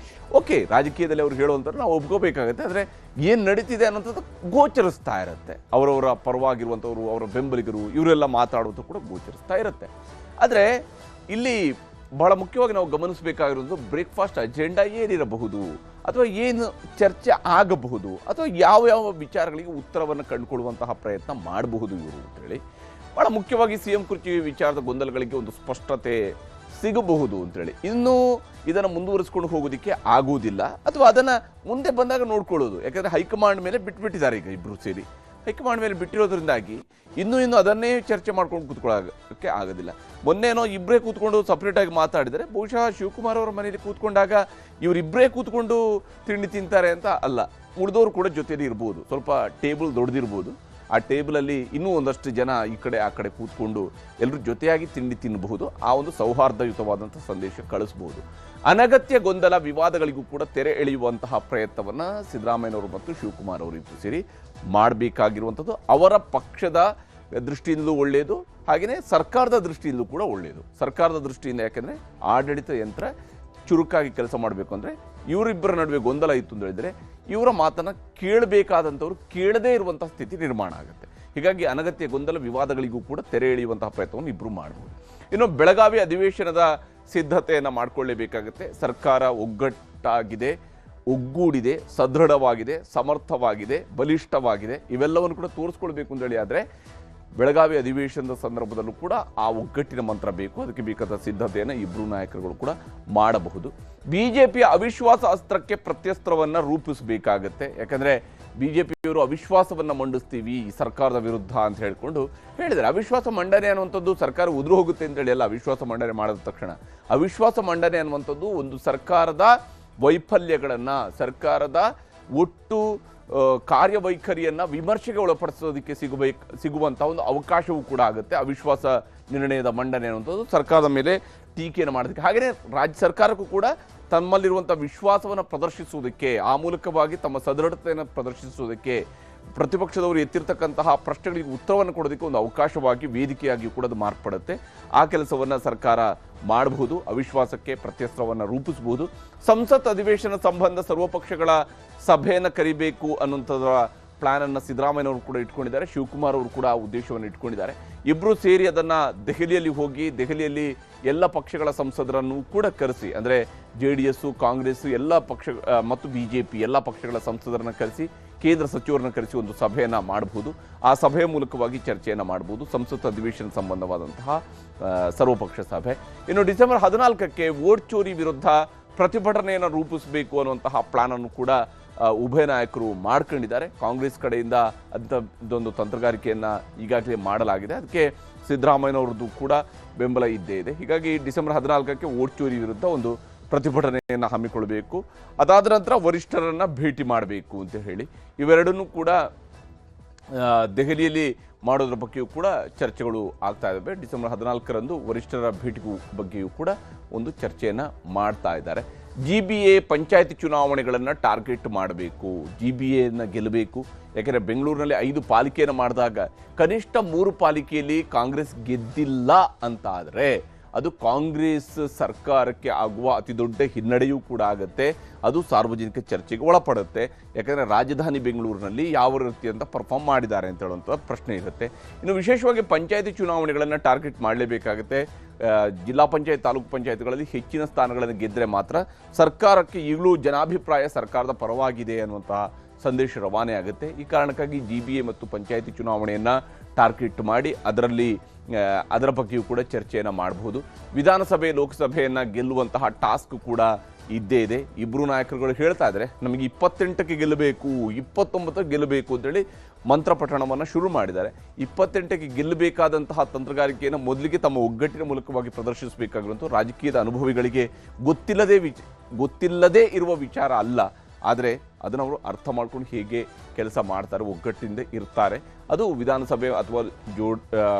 ಓಕೆ, ರಾಜಕೀಯದಲ್ಲಿ ಅವ್ರು ಹೇಳುವಂಥದ್ದು ನಾವು ಒಪ್ಕೋಬೇಕಾಗತ್ತೆ. ಆದರೆ ಏನು ನಡೀತಿದೆ ಅನ್ನೋಂಥದ್ದು ಗೋಚರಿಸ್ತಾ ಇರುತ್ತೆ. ಅವರವರ ಪರವಾಗಿರುವಂಥವ್ರು, ಅವರ ಬೆಂಬಲಿಗರು, ಇವರೆಲ್ಲ ಮಾತಾಡೋದು ಕೂಡ ಗೋಚರಿಸ್ತಾ ಇರುತ್ತೆ. ಆದರೆ ಇಲ್ಲಿ ಬಹಳ ಮುಖ್ಯವಾಗಿ ನಾವು ಗಮನಿಸಬೇಕಾಗಿರೋದು ಬ್ರೇಕ್ಫಾಸ್ಟ್ ಅಜೆಂಡಾ ಏನಿರಬಹುದು, ಅಥವಾ ಏನು ಚರ್ಚೆ ಆಗಬಹುದು, ಅಥವಾ ಯಾವ ಯಾವ ವಿಚಾರಗಳಿಗೆ ಉತ್ತರವನ್ನು ಕಂಡುಕೊಳ್ಳುವಂತಹ ಪ್ರಯತ್ನ ಮಾಡಬಹುದು ಇವರು ಅಂತೇಳಿ. ಬಹಳ ಮುಖ್ಯವಾಗಿ CM ಕುರ್ಚಿ ವಿಚಾರದ ಗೊಂದಲಗಳಿಗೆ ಒಂದು ಸ್ಪಷ್ಟತೆ ಸಿಗಬಹುದು ಅಂತೇಳಿ. ಇನ್ನೂ ಇದನ್ನು ಮುಂದುವರಿಸ್ಕೊಂಡು ಹೋಗೋದಕ್ಕೆ ಆಗುವುದಿಲ್ಲ, ಅಥವಾ ಅದನ್ನು ಮುಂದೆ ಬಂದಾಗ ನೋಡ್ಕೊಳ್ಳೋದು. ಯಾಕಂದರೆ ಹೈಕಮಾಂಡ್ ಮೇಲೆ ಬಿಟ್ಬಿಟ್ಟಿದ್ದಾರೆ ಈಗ ಇಬ್ಬರು ಸೇರಿ. ಹೈಕಮಾಂಡ್ ಮೇಲೆ ಬಿಟ್ಟಿರೋದ್ರಿಂದಾಗಿ ಇನ್ನೂ ಅದನ್ನೇ ಚರ್ಚೆ ಮಾಡ್ಕೊಂಡು ಕೂತ್ಕೊಳ್ಳೋಕ್ಕೆ ಆಗೋದಿಲ್ಲ. ಮೊನ್ನೆನೋ ಇಬ್ಬರೇ ಕೂತ್ಕೊಂಡು ಸಪ್ರೇಟಾಗಿ ಮಾತಾಡಿದರೆ, ಬಹುಶಃ ಶಿವಕುಮಾರ್ ಅವರ ಮನೆಯಲ್ಲಿ ಕೂತ್ಕೊಂಡಾಗ ಇವರಿಬ್ಬರೇ ಕೂತ್ಕೊಂಡು ತಿಂಡಿ ತಿಂತಾರೆ ಅಂತ ಅಲ್ಲ, ಉಳಿದವರು ಕೂಡ ಜೊತೆಯಲ್ಲಿ ಇರ್ಬೋದು. ಸ್ವಲ್ಪ ಟೇಬಲ್ ದೊಡ್ಡದಿರ್ಬೋದು, ಆ ಟೇಬಲಲ್ಲಿ ಇನ್ನೂ ಒಂದಷ್ಟು ಜನ ಈ ಕಡೆ ಆ ಕಡೆ ಕೂತ್ಕೊಂಡು ಎಲ್ಲರೂ ಜೊತೆಯಾಗಿ ತಿಂಡಿ ತಿನ್ನಬಹುದು. ಆ ಒಂದು ಸೌಹಾರ್ದಯುತವಾದಂಥ ಸಂದೇಶ ಕಳಿಸ್ಬೋದು. ಅನಗತ್ಯ ಗೊಂದಲ ವಿವಾದಗಳಿಗೂ ಕೂಡ ತೆರೆ ಎಳೆಯುವಂತಹ ಪ್ರಯತ್ನವನ್ನು ಸಿದ್ದರಾಮಯ್ಯನವರು ಮತ್ತು ಶಿವಕುಮಾರ್ ಅವರು ಇಬ್ಬರು ಸೇರಿ ಮಾಡಬೇಕಾಗಿರುವಂಥದ್ದು ಅವರ ಪಕ್ಷದ ದೃಷ್ಟಿಯಿಂದಲೂ ಒಳ್ಳೆಯದು, ಹಾಗೆಯೇ ಸರ್ಕಾರದ ದೃಷ್ಟಿಯಿಂದಲೂ ಕೂಡ ಒಳ್ಳೆಯದು. ಸರ್ಕಾರದ ದೃಷ್ಟಿಯಿಂದ ಯಾಕೆಂದರೆ ಆಡಳಿತ ಯಂತ್ರ ಚುರುಕಾಗಿ ಕೆಲಸ ಮಾಡಬೇಕು ಅಂದರೆ ಇವರಿಬ್ಬರ ನಡುವೆ ಗೊಂದಲ ಇತ್ತು ಅಂತ ಹೇಳಿದರೆ ಇವರ ಮಾತನ್ನು ಕೇಳಬೇಕಾದಂಥವ್ರು ಕೇಳದೇ ಇರುವಂಥ ಸ್ಥಿತಿ ನಿರ್ಮಾಣ ಆಗುತ್ತೆ. ಹೀಗಾಗಿ ಅನಗತ್ಯ ಗೊಂದಲ ವಿವಾದಗಳಿಗೂ ಕೂಡ ತೆರೆ ಎಳೆಯುವಂತಹ ಪ್ರಯತ್ನವನ್ನು ಇಬ್ಬರು ಮಾಡ್ಬೋದು. ಇನ್ನು ಬೆಳಗಾವಿ ಅಧಿವೇಶನದ ಸಿದ್ಧತೆಯನ್ನು ಮಾಡಿಕೊಳ್ಳಲೇಬೇಕಾಗುತ್ತೆ. ಸರ್ಕಾರ ಒಗ್ಗಟ್ಟಾಗಿದೆ, ಒಗ್ಗೂಡಿದೆ, ಸದೃಢವಾಗಿದೆ, ಸಮರ್ಥವಾಗಿದೆ, ಬಲಿಷ್ಠವಾಗಿದೆ, ಇವೆಲ್ಲವನ್ನು ಕೂಡ ತೋರಿಸ್ಕೊಳ್ಬೇಕು ಅಂತೇಳಿ. ಆದರೆ ಬೆಳಗಾವಿ ಅಧಿವೇಶನದ ಸಂದರ್ಭದಲ್ಲೂ ಕೂಡ ಆ ಒಗ್ಗಟ್ಟಿನ ಮಂತ್ರ ಬೇಕು. ಅದಕ್ಕೆ ಬೇಕಾದ ಸಿದ್ಧತೆಯನ್ನು ಇಬ್ಬರು ನಾಯಕರುಗಳು ಕೂಡ ಮಾಡಬಹುದು. ಬಿಜೆಪಿಯ ಅವಿಶ್ವಾಸ ಅಸ್ತ್ರಕ್ಕೆ ಪ್ರತ್ಯಸ್ತ್ರವನ್ನು ರೂಪಿಸಬೇಕಾಗತ್ತೆ. ಯಾಕಂದರೆ ಬಿಜೆಪಿಯವರು ಅವಿಶ್ವಾಸವನ್ನು ಮಂಡಿಸ್ತೀವಿ ಈ ಸರ್ಕಾರದ ವಿರುದ್ಧ ಅಂತ ಹೇಳಿಕೊಂಡು ಹೇಳಿದ್ದಾರೆ. ಅವಿಶ್ವಾಸ ಮಂಡನೆ ಅನ್ನುವಂಥದ್ದು ಸರ್ಕಾರ ಉದುರು ಹೋಗುತ್ತೆ ಅಂತೇಳಿ ಅಲ್ಲ. ಅವಿಶ್ವಾಸ ಮಂಡನೆ ಮಾಡಿದ ತಕ್ಷಣ ಅವಿಶ್ವಾಸ ಮಂಡನೆ ಅನ್ನುವಂಥದ್ದು ಒಂದು ಸರ್ಕಾರದ ವೈಫಲ್ಯಗಳನ್ನು, ಸರ್ಕಾರದ ಒಟ್ಟು ಕಾರ್ಯವೈಖರಿಯನ್ನು ವಿಮರ್ಶೆಗೆ ಒಳಪಡಿಸೋದಕ್ಕೆ ಸಿಗುವಂಥ ಒಂದು ಅವಕಾಶವೂ ಕೂಡ ಆಗುತ್ತೆ. ಅವಿಶ್ವಾಸ ನಿರ್ಣಯದ ಮಂಡನೆ ಅನ್ನುವಂಥದ್ದು ಸರ್ಕಾರದ ಮೇಲೆ ಟೀಕೆಯನ್ನು ಮಾಡೋದಕ್ಕೆ, ಹಾಗೆಯೇ ರಾಜ್ಯ ಸರ್ಕಾರಕ್ಕೂ ಕೂಡ ತಮ್ಮಲ್ಲಿರುವಂಥ ವಿಶ್ವಾಸವನ್ನು ಪ್ರದರ್ಶಿಸುವುದಕ್ಕೆ, ಆ ಮೂಲಕವಾಗಿ ತಮ್ಮ ಸದೃಢತೆಯನ್ನು ಪ್ರದರ್ಶಿಸುವುದಕ್ಕೆ, ಪ್ರತಿಪಕ್ಷದವರು ಎತ್ತಿರ್ತಕ್ಕಂತಹ ಪ್ರಶ್ನೆಗಳಿಗೆ ಉತ್ತರವನ್ನು ಕೊಡೋದಕ್ಕೆ ಒಂದು ಅವಕಾಶವಾಗಿ, ವೇದಿಕೆಯಾಗಿಯೂ ಕೂಡ ಅದು ಮಾರ್ಪಡುತ್ತೆ. ಆ ಕೆಲಸವನ್ನು ಸರ್ಕಾರ ಮಾಡಬಹುದು. ಅವಿಶ್ವಾಸಕ್ಕೆ ಪ್ರತ್ಯಸ್ತ್ರವನ್ನು ರೂಪಿಸಬಹುದು. ಸಂಸತ್ ಅಧಿವೇಶನ ಸಂಬಂಧ ಸರ್ವಪಕ್ಷಗಳ ಸಭೆಯನ್ನು ಕರಿಬೇಕು ಅನ್ನುವಂಥದ್ರ ಪ್ಲಾನನ್ನು ಸಿದ್ದರಾಮಯ್ಯನವರು ಕೂಡ ಇಟ್ಕೊಂಡಿದ್ದಾರೆ. ಶಿವಕುಮಾರ್ ಅವರು ಕೂಡ ಆ ಉದ್ದೇಶವನ್ನು ಇಟ್ಕೊಂಡಿದ್ದಾರೆ. ಇಬ್ಬರು ಸೇರಿ ಅದನ್ನು ದೆಹಲಿಯಲ್ಲಿ ಹೋಗಿ, ದೆಹಲಿಯಲ್ಲಿ ಎಲ್ಲ ಪಕ್ಷಗಳ ಸಂಸದರನ್ನು ಕೂಡ ಕರೆಸಿ, ಅಂದರೆ JDS, ಕಾಂಗ್ರೆಸ್ ಎಲ್ಲ ಪಕ್ಷ ಮತ್ತು BJP ಎಲ್ಲ ಪಕ್ಷಗಳ ಸಂಸದರನ್ನು ಕರೆಸಿ, ಕೇಂದ್ರ ಸಚಿವರನ್ನು ಕರೆಸಿ ಒಂದು ಸಭೆಯನ್ನು ಮಾಡಬಹುದು. ಆ ಸಭೆಯ ಮೂಲಕವಾಗಿ ಚರ್ಚೆಯನ್ನು ಮಾಡಬಹುದು. ಸಂಸತ್ ಅಧಿವೇಶನ ಸಂಬಂಧವಾದಂತಹ ಸರ್ವಪಕ್ಷ ಸಭೆ. ಇನ್ನು ಡಿಸೆಂಬರ್ 14ಕ್ಕೆ ವೋಟ್ ಚೋರಿ ವಿರುದ್ಧ ಪ್ರತಿಭಟನೆಯನ್ನು ರೂಪಿಸಬೇಕು ಅನ್ನುವಂತಹ ಪ್ಲಾನನ್ನು ಕೂಡ ಉಭಯ ನಾಯಕರು ಮಾಡ್ಕೊಂಡಿದ್ದಾರೆ. ಕಾಂಗ್ರೆಸ್ ಕಡೆಯಿಂದ ಅದೊಂದು ತಂತ್ರಗಾರಿಕೆಯನ್ನು ಈಗಾಗಲೇ ಮಾಡಲಾಗಿದೆ. ಅದಕ್ಕೆ ಸಿದ್ದರಾಮಯ್ಯನವ್ರದ್ದು ಕೂಡ ಬೆಂಬಲ ಇದ್ದೇ ಇದೆ. ಹೀಗಾಗಿ ಡಿಸೆಂಬರ್ 14ಕ್ಕೆ ವೋಟ್ ಚೋರಿ ವಿರುದ್ಧ ಒಂದು ಪ್ರತಿಭಟನೆಯನ್ನು ಹಮ್ಮಿಕೊಳ್ಬೇಕು. ಅದಾದ ನಂತರ ವರಿಷ್ಠರನ್ನು ಭೇಟಿ ಮಾಡಬೇಕು ಅಂತ ಹೇಳಿ ಇವೆರಡನ್ನೂ ಕೂಡ ದೆಹಲಿಯಲ್ಲಿ ಮಾಡೋದ್ರ ಬಗ್ಗೆಯೂ ಕೂಡ ಚರ್ಚೆಗಳು ಆಗ್ತಾ ಇದ್ದಾವೆ. ಡಿಸೆಂಬರ್ 14ರಂದು ವರಿಷ್ಠರ ಭೇಟಿಗೂ ಬಗ್ಗೆಯೂ ಕೂಡ ಒಂದು ಚರ್ಚೆಯನ್ನು ಮಾಡ್ತಾ ಇದ್ದಾರೆ. GBA ಪಂಚಾಯತಿ ಚುನಾವಣೆಗಳನ್ನು ಟಾರ್ಗೆಟ್ ಮಾಡಬೇಕು, GBAನ ಗೆಲ್ಲಬೇಕು. ಯಾಕೆಂದರೆ ಬೆಂಗಳೂರಿನಲ್ಲಿ 5 ಪಾಲಿಕೆಯನ್ನು ಮಾಡಿದಾಗ ಕನಿಷ್ಠ 3 ಪಾಲಿಕೆಯಲ್ಲಿ ಕಾಂಗ್ರೆಸ್ ಗೆದ್ದಿಲ್ಲ ಅಂತ ಆದರೆ ಅದು ಕಾಂಗ್ರೆಸ್ ಸರ್ಕಾರಕ್ಕೆ ಆಗುವ ಅತಿ ದೊಡ್ಡ ಹಿನ್ನಡೆಯೂ ಕೂಡ ಆಗುತ್ತೆ. ಅದು ಸಾರ್ವಜನಿಕ ಚರ್ಚೆಗೆ ಒಳಪಡುತ್ತೆ. ಯಾಕಂದರೆ ರಾಜಧಾನಿ ಬೆಂಗಳೂರಿನಲ್ಲಿ ಯಾವ ರೀತಿಯಂತ ಪರ್ಫಾರ್ಮ್ ಮಾಡಿದ್ದಾರೆ ಅಂತ ಹೇಳುವಂಥ ಪ್ರಶ್ನೆ ಇರುತ್ತೆ. ಇನ್ನು ವಿಶೇಷವಾಗಿ ಪಂಚಾಯತಿ ಚುನಾವಣೆಗಳನ್ನು ಟಾರ್ಗೆಟ್ ಮಾಡಲೇಬೇಕಾಗುತ್ತೆ. ಜಿಲ್ಲಾ ಪಂಚಾಯತ್, ತಾಲೂಕು ಪಂಚಾಯತ್ಗಳಲ್ಲಿ ಹೆಚ್ಚಿನ ಸ್ಥಾನಗಳನ್ನು ಗೆದ್ದರೆ ಮಾತ್ರ ಸರ್ಕಾರಕ್ಕೆ ಈಗಲೂ ಜನಾಭಿಪ್ರಾಯ ಸರ್ಕಾರದ ಪರವಾಗಿದೆ ಅನ್ನುವಂತಹ ಸಂದೇಶ ರವಾನೆ ಆಗುತ್ತೆ. ಈ ಕಾರಣಕ್ಕಾಗಿ GBA ಮತ್ತು ಪಂಚಾಯತಿ ಚುನಾವಣೆಯನ್ನು ಟಾರ್ಗೆಟ್ ಮಾಡಿ ಅದರ ಬಗ್ಗೆಯೂ ಕೂಡ ಚರ್ಚೆಯನ್ನು ಮಾಡಬಹುದು. ವಿಧಾನಸಭೆ, ಲೋಕಸಭೆಯನ್ನು ಗೆಲ್ಲುವಂತಹ ಟಾಸ್ಕ್ ಕೂಡ ಇದ್ದೇ ಇದೆ. ಇಬ್ಬರು ನಾಯಕರುಗಳು ಹೇಳ್ತಾ ಇದ್ದಾರೆ, ನಮಗೆ 28ಕ್ಕೆ ಗೆಲ್ಲಬೇಕು, 29ಕ್ಕೆ ಗೆಲ್ಲಬೇಕು ಅಂತೇಳಿ ಮಂತ್ರಪಠಣವನ್ನು ಶುರು ಮಾಡಿದ್ದಾರೆ. 28ಕ್ಕೆ ಗೆಲ್ಲಬೇಕಾದಂತಹ ತಂತ್ರಗಾರಿಕೆಯನ್ನು ಮೊದಲಿಗೆ ತಮ್ಮ ಒಗ್ಗಟ್ಟಿನ ಮೂಲಕವಾಗಿ ಪ್ರದರ್ಶಿಸಬೇಕಾಗಿರುವಂಥ ರಾಜಕೀಯದ ಅನುಭವಿಗಳಿಗೆ ಗೊತ್ತಿಲ್ಲದೇ ಇರುವ ವಿಚಾರ ಅಲ್ಲ. ಆದರೆ ಅದನ್ನು ಅವರು ಅರ್ಥ ಮಾಡ್ಕೊಂಡು ಹೇಗೆ ಕೆಲಸ ಮಾಡ್ತಾರೆ, ಒಗ್ಗಟ್ಟಿಂದ ಇರ್ತಾರೆ. ಅದು ವಿಧಾನಸಭೆ ಅಥವಾ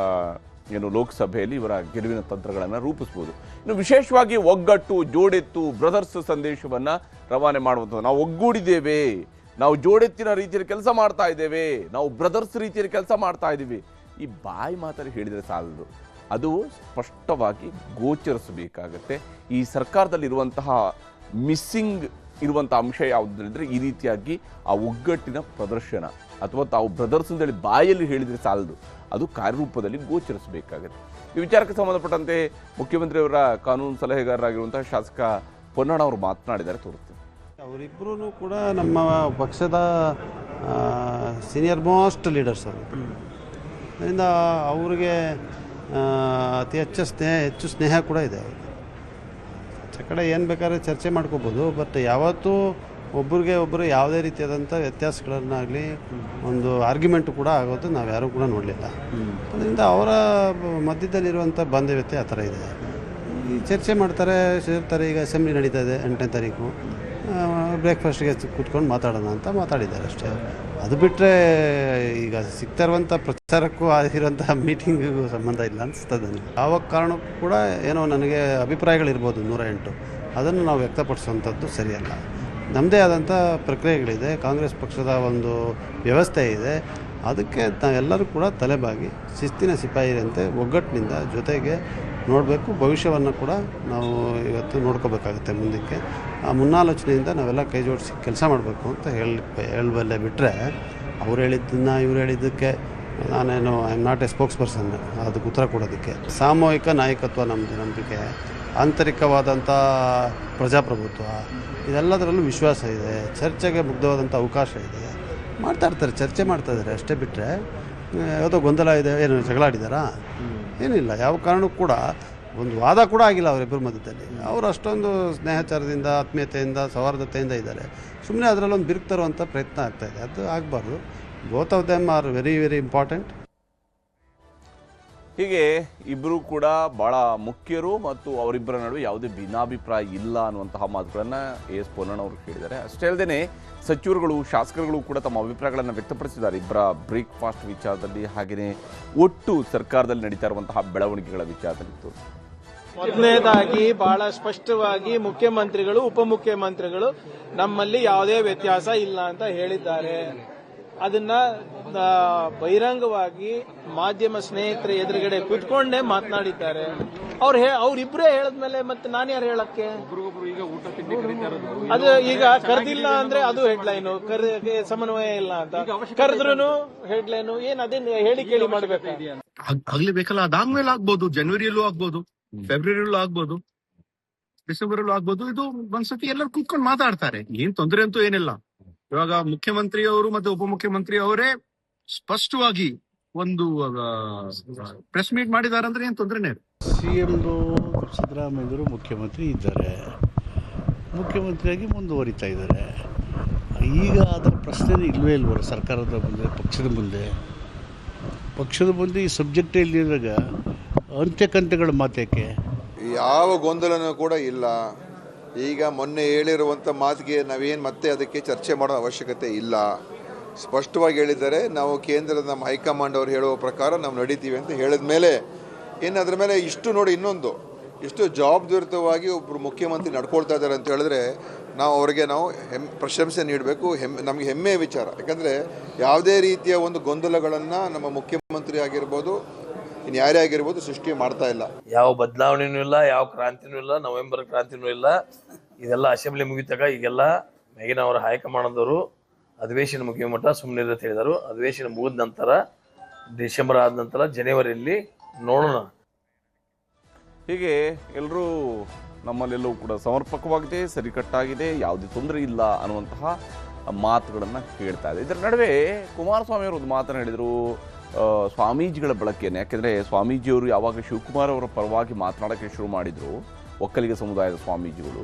ಲೋಕಸಭೆಯಲ್ಲಿ ಇವರ ಗೆಲುವಿನ ತಂತ್ರಗಳನ್ನು ರೂಪಿಸ್ಬೋದು. ಇನ್ನು ವಿಶೇಷವಾಗಿ ಒಗ್ಗಟ್ಟು, ಜೋಡೆತ್ತು, ಬ್ರದರ್ಸ್ ಸಂದೇಶವನ್ನು ರವಾನೆ ಮಾಡುವಂಥದ್ದು. ನಾವು ಒಗ್ಗೂಡಿದ್ದೇವೆ, ನಾವು ಜೋಡೆತ್ತಿನ ರೀತಿಯಲ್ಲಿ ಕೆಲಸ ಮಾಡ್ತಾ ಇದ್ದೇವೆ, ನಾವು ಬ್ರದರ್ಸ್ ರೀತಿಯಲ್ಲಿ ಕೆಲಸ ಮಾಡ್ತಾ ಇದ್ದೀವಿ. ಈ ಬಾಯಿ ಮಾತಲ್ಲಿ ಹೇಳಿದರೆ ಸಾಲದು, ಅದು ಸ್ಪಷ್ಟವಾಗಿ ಗೋಚರಿಸಬೇಕಾಗತ್ತೆ. ಈ ಸರ್ಕಾರದಲ್ಲಿರುವಂತಹ ಮಿಸ್ಸಿಂಗ್ ಇರುವಂಥ ಅಂಶ ಯಾವುದು ಹೇಳಿದ್ರೆ ಈ ರೀತಿಯಾಗಿ ಆ ಒಗ್ಗಟ್ಟಿನ ಪ್ರದರ್ಶನ, ಅಥವಾ ತಾವು ಬ್ರದರ್ಸ್ ಅಂತೇಳಿ ಬಾಯಲ್ಲಿ ಹೇಳಿದರೆ ಸಾಲದು, ಅದು ಕಾರ್ಯರೂಪದಲ್ಲಿ ಗೋಚರಿಸಬೇಕಾಗತ್ತೆ. ಈ ವಿಚಾರಕ್ಕೆ ಸಂಬಂಧಪಟ್ಟಂತೆ ಮುಖ್ಯಮಂತ್ರಿಯವರ ಕಾನೂನು ಸಲಹೆಗಾರರಾಗಿರುವಂತಹ ಶಾಸಕ ಪೊನ್ನಣ್ಣ ಅವರು ಮಾತನಾಡಿದ್ದಾರೆ, ತೋರಿಸ್ತೀನಿ. ಅವರಿಬ್ಬರೂ ಕೂಡ ನಮ್ಮ ಪಕ್ಷದ ಸೀನಿಯರ್ ಮೋಸ್ಟ್ ಲೀಡರ್ಸ್ ಅವರು. ಅದರಿಂದ ಅವ್ರಿಗೆ ಅತಿ ಹೆಚ್ಚು ಸ್ನೇಹ ಕೂಡ ಇದೆ ಅವ್ರಿಗೆ. ಆಚೆ ಕಡೆ ಏನು ಬೇಕಾದ್ರೆ ಚರ್ಚೆ ಮಾಡ್ಕೋಬೋದು, ಬಟ್ ಯಾವತ್ತೂ ಒಬ್ಬರಿಗೆ ಒಬ್ಬರು ಯಾವುದೇ ರೀತಿಯಾದಂಥ ವ್ಯತ್ಯಾಸಗಳನ್ನಾಗಲಿ ಒಂದು ಆರ್ಗ್ಯುಮೆಂಟು ಕೂಡ ಆಗೋದು ನಾವು ಯಾರೂ ಕೂಡ ನೋಡಲಿಲ್ಲ. ಅದರಿಂದ ಅವರ ಮಧ್ಯದಲ್ಲಿರುವಂಥ ಬಾಂಧವ್ಯತೆ ಆ ಥರ ಇದೆ. ಈ ಚರ್ಚೆ ಮಾಡ್ತಾರೆ, ಸೇರ್ತಾರೆ. ಈಗ ಅಸೆಂಬ್ಲಿ ನಡೀತಾ ಇದೆ 8ನೇ ತಾರೀಕು, ಬ್ರೇಕ್ಫಾಸ್ಟ್ಗೆ ಕೂತ್ಕೊಂಡು ಮಾತಾಡೋಣ ಅಂತ ಮಾತಾಡಿದ್ದಾರೆ ಅಷ್ಟೇ. ಅದು ಬಿಟ್ಟರೆ ಈಗ ಸಿಗ್ತಾ ಇರುವಂಥ ಪ್ರಚಾರಕ್ಕೂ ಆಗಿರುವಂಥ ಮೀಟಿಂಗಿಗೂ ಸಂಬಂಧ ಇಲ್ಲ ಅನಿಸ್ತದೆ ನನಗೆ. ಯಾವ ಕಾರಣಕ್ಕೂ ಕೂಡ ಏನೋ ನನಗೆ ಅಭಿಪ್ರಾಯಗಳಿರ್ಬೋದು 108, ಅದನ್ನು ನಾವು ವ್ಯಕ್ತಪಡಿಸುವಂಥದ್ದು ಸರಿಯಲ್ಲ. ನಮ್ಮದೇ ಆದಂಥ ಪ್ರಕ್ರಿಯೆಗಳಿದೆ, ಕಾಂಗ್ರೆಸ್ ಪಕ್ಷದ ಒಂದು ವ್ಯವಸ್ಥೆ ಇದೆ. ಅದಕ್ಕೆ ನಾವೆಲ್ಲರೂ ಕೂಡ ತಲೆಬಾಗಿ ಶಿಸ್ತಿನ ಸಿಪಾಯಿರಂತೆ ಒಗ್ಗಟ್ಟಿನಿಂದ ಜೊತೆಗೆ ನೋಡಬೇಕು. ಭವಿಷ್ಯವನ್ನು ಕೂಡ ನಾವು ಇವತ್ತು ನೋಡ್ಕೋಬೇಕಾಗುತ್ತೆ ಮುಂದಕ್ಕೆ. ಆ ಮುನ್ನಾಲೋಚನೆಯಿಂದ ನಾವೆಲ್ಲ ಕೈ ಜೋಡಿಸಿ ಕೆಲಸ ಮಾಡಬೇಕು ಅಂತ ಹೇಳಬಲ್ಲೆ. ಬಿಟ್ಟರೆ ಅವ್ರು ಹೇಳಿದ್ದನ್ನು ಇವ್ರು ಹೇಳಿದ್ದಕ್ಕೆ ನಾನೇನು I am not A spokes person ಅದಕ್ಕೆ ಉತ್ತರ ಕೊಡೋದಕ್ಕೆ. ಸಾಮೂಹಿಕ ನಾಯಕತ್ವ ನಮ್ಮದು ನಂಬಿಕೆ, ಆಂತರಿಕವಾದಂಥ ಪ್ರಜಾಪ್ರಭುತ್ವ, ಇದೆಲ್ಲದರಲ್ಲೂ ವಿಶ್ವಾಸ ಇದೆ. ಚರ್ಚೆಗೆ ಮುಗ್ಧವಾದಂಥ ಅವಕಾಶ ಇದೆ. ಮಾತಾಡ್ತಾರೆ, ಚರ್ಚೆ ಮಾಡ್ತಾಯಿದ್ದಾರೆ ಅಷ್ಟೇ. ಬಿಟ್ಟರೆ ಯಾವುದೋ ಗೊಂದಲ ಇದೆ, ಏನು ಜಗಳಾಡಿದಾರಾ? ಏನಿಲ್ಲ. ಯಾವ ಕಾರಣಕ್ಕೂ ಕೂಡ ಒಂದು ವಾದ ಕೂಡ ಆಗಿಲ್ಲ ಅವರಿಬ್ಬರ ಮಧ್ಯದಲ್ಲಿ. ಅವರು ಅಷ್ಟೊಂದು ಸ್ನೇಹಚಾರದಿಂದ, ಆತ್ಮೀಯತೆಯಿಂದ, ಸೌಹಾರ್ದತೆಯಿಂದ ಇದ್ದಾರೆ. ಸುಮ್ಮನೆ ಅದರಲ್ಲೊಂದು ಬಿರುಕು ತರುವಂಥ ಪ್ರಯತ್ನ ಆಗ್ತಾಯಿದೆ. ಅದು ಆಗಬಾರ್ದು. Both of them are very very important. ಹೀಗೆ ಇಬ್ಬರು ಕೂಡ ಬಹಳ ಮುಖ್ಯರು ಮತ್ತು ಅವರಿಬ್ಬರ ನಡುವೆ ಯಾವುದೇ ಭಿನ್ನಾಭಿಪ್ರಾಯ ಇಲ್ಲ ಅನ್ನುವಂತಹ ಮಾತುಗಳನ್ನು ಎಸ್ ಪೊನ್ನಣ್ಣ ಅವರು ಹೇಳಿದ್ದಾರೆ. ಅಷ್ಟೇ ಅಲ್ಲದೆ ಸಚಿವರುಗಳು, ಶಾಸಕರುಗಳು ಕೂಡ ತಮ್ಮ ಅಭಿಪ್ರಾಯಗಳನ್ನು ವ್ಯಕ್ತಪಡಿಸಿದ್ದಾರೆ ಇಬ್ಬರ ಬ್ರೇಕ್ಫಾಸ್ಟ್ ವಿಚಾರದಲ್ಲಿ, ಹಾಗೆಯೇ ಒಟ್ಟು ಸರ್ಕಾರದಲ್ಲಿ ನಡೀತಾ ಇರುವಂತಹ ಬೆಳವಣಿಗೆಗಳ ವಿಚಾರದಲ್ಲಿ. ಮೊದಲನೇದಾಗಿ ಬಹಳ ಸ್ಪಷ್ಟವಾಗಿ ಮುಖ್ಯಮಂತ್ರಿಗಳು, ಉಪಮುಖ್ಯಮಂತ್ರಿಗಳು ನಮ್ಮಲ್ಲಿ ಯಾವುದೇ ವ್ಯತ್ಯಾಸ ಇಲ್ಲ ಅಂತ ಹೇಳಿದ್ದಾರೆ. ಅದನ್ನ ಬಹಿರಂಗವಾಗಿ ಮಾಧ್ಯಮ ಸ್ನೇಹಿತರ ಎದುರುಗಡೆ ಕೂತ್ಕೊಂಡೇ ಮಾತನಾಡಿದ್ದಾರೆ. ಅವ್ರಿಬ್ರೇ ಹೇಳದ್ಮೇಲೆ ಮತ್ತೆ ನಾನು ಯಾರು ಹೇಳಕ್ಕೆ? ಅದು ಈಗ ಕರೆದಿಲ್ಲ ಅಂದ್ರೆ ಅದು ಹೆಡ್ಲೈನು, ಸಮನ್ವಯ ಇಲ್ಲ ಅಂತ. ಕರೆದ್ರು ಹೆಡ್ಲೈನು ಏನ್ ಅದೇ ಹೇಳಿ ಕೇಳಿ ಮಾಡ್ಬೇಕು ಆಗ್ಲೇಬೇಕಲ್ಲ. ಅದಾದ್ಮೇಲೆ ಆಗ್ಬೋದು, ಜನವರಿಯಲ್ಲೂ ಆಗ್ಬೋದು, ಫೆಬ್ರವರಿಯಲ್ಲೂ ಆಗ್ಬೋದು, ಡಿಸೆಂಬರ್ ಆಗ್ಬೋದು. ಇದು ಒಂದ್ಸತಿ ಎಲ್ಲರೂ ಕೂತ್ಕೊಂಡು ಮಾತಾಡ್ತಾರೆ, ಏನ್ ತೊಂದರೆ ಅಂತೂ ಏನಿಲ್ಲ. ಇವಾಗ ಮುಖ್ಯಮಂತ್ರಿಯವರು ಮತ್ತೆ ಉಪಮುಖ್ಯಮಂತ್ರಿ ಅವರೇ ಸ್ಪಷ್ಟವಾಗಿ ಒಂದು ಪ್ರೆಸ್ ಮೀಟ್ ಮಾಡಿದ್ದಾರೆ ಅಂದ್ರೆ ಏನ್ ತೊಂದರೆನೇ. ಸಿಎಂದು ಸಿದ್ದರಾಮಯ್ಯರು ಮುಖ್ಯಮಂತ್ರಿ ಇದ್ದಾರೆ, ಮುಖ್ಯಮಂತ್ರಿಯಾಗಿ ಮುಂದುವರಿತಾ ಇದ್ದಾರೆ. ಈಗ ಅದರ ಪ್ರಶ್ನೆ ಇಲ್ವೇ ಇಲ್ವಲ್ಲ ಸರ್ಕಾರದ ಮುಂದೆ, ಪಕ್ಷದ ಮುಂದೆ ಈ ಸಬ್ಜೆಕ್ಟೇ ಇಲ್ಲಿರುವಾಗ ಅಂತ್ಯಕಂತ್ಯಗಳ ಮಾತೇಕೆ? ಯಾವ ಗೊಂದಲನೂ ಕೂಡ ಇಲ್ಲ. ಈಗ ಮೊನ್ನೆ ಹೇಳಿರುವಂಥ ಮಾತಿಗೆ ನಾವೇನು ಮತ್ತೆ ಅದಕ್ಕೆ ಚರ್ಚೆ ಮಾಡೋ ಅವಶ್ಯಕತೆ ಇಲ್ಲ. ಸ್ಪಷ್ಟವಾಗಿ ಹೇಳಿದ್ದಾರೆ, ನಾವು ಕೇಂದ್ರದ ನಮ್ಮ ಹೈಕಮಾಂಡ್ ಅವರು ಹೇಳುವ ಪ್ರಕಾರ ನಾವು ನಡೀತೀವಿ ಅಂತ ಹೇಳಿದ ಮೇಲೆ ಇನ್ನು ಅದ್ರ ಮೇಲೆ ಇಷ್ಟು ನೋಡಿ, ಇನ್ನೊಂದು ಇಷ್ಟು ಜವಾಬ್ದಾರಿಯುತವಾಗಿ ಒಬ್ಬರು ಮುಖ್ಯಮಂತ್ರಿ ನಡ್ಕೊಳ್ತಾ ಇದ್ದಾರೆ ಅಂತ ಹೇಳಿದ್ರೆ ಅವರಿಗೆ ನಾವು ಪ್ರಶಂಸೆ ನೀಡಬೇಕು. ನಮಗೆ ಹೆಮ್ಮೆಯ ವಿಚಾರ. ಯಾಕಂದರೆ ಯಾವುದೇ ರೀತಿಯ ಒಂದು ಗೊಂದಲಗಳನ್ನು ನಮ್ಮ ಮುಖ್ಯಮಂತ್ರಿ ಆಗಿರ್ಬೋದು, ಇನ್ನು ಯಾರೇ ಆಗಿರ್ಬೋದು ಸೃಷ್ಟಿ ಮಾಡ್ತಾ ಇಲ್ಲ. ಯಾವ ಬದಲಾವಣೆನೂ ಇಲ್ಲ, ಯಾವ ಕ್ರಾಂತಿನೂ ಇಲ್ಲ, ನವೆಂಬರ್ ಕ್ರಾಂತಿನೂ ಇಲ್ಲ. ಇದೆಲ್ಲ ಅಸೆಂಬ್ಲಿ ಮುಗಿತಾಗ ಈಗೆಲ್ಲ ಮೇಗಿನ ಅವರ ಹೈಕಮಾಂಡದವರು ಅಧಿವೇಶನ ಮುಗಿಯುವ ಮಟ್ಟ ಸುಮ್ಮನೆ ಅಂತ ಹೇಳಿದರು. ಅಧಿವೇಶನ ಮುಗಿದ ನಂತರ, ಡಿಸೆಂಬರ್ ಆದ ನಂತರ ಜನವರಿಯಲ್ಲಿ ನೋಡೋಣ. ಹೀಗೆ ಎಲ್ಲರೂ ನಮ್ಮಲ್ಲೆಲ್ಲವೂ ಕೂಡ ಸಮರ್ಪಕವಾಗಿದೆ, ಸರಿಕಟ್ಟಾಗಿದೆ, ಯಾವುದೇ ತೊಂದರೆ ಇಲ್ಲ ಅನ್ನುವಂತಹ ಮಾತುಗಳನ್ನು ಹೇಳ್ತಾ ಇದೆ. ಇದರ ನಡುವೆ ಕುಮಾರಸ್ವಾಮಿ ಅವರು ಒಂದು ಮಾತನ್ನು ಹೇಳಿದರು, ಸ್ವಾಮೀಜಿಗಳ ಬಳಕೆಯನ್ನು. ಯಾಕೆಂದರೆ ಸ್ವಾಮೀಜಿಯವರು ಯಾವಾಗ ಶಿವಕುಮಾರ್ ಅವರ ಪರವಾಗಿ ಮಾತನಾಡೋಕ್ಕೆ ಶುರು ಮಾಡಿದರು, ಒಕ್ಕಲಿಗ ಸಮುದಾಯದ ಸ್ವಾಮೀಜಿಗಳು,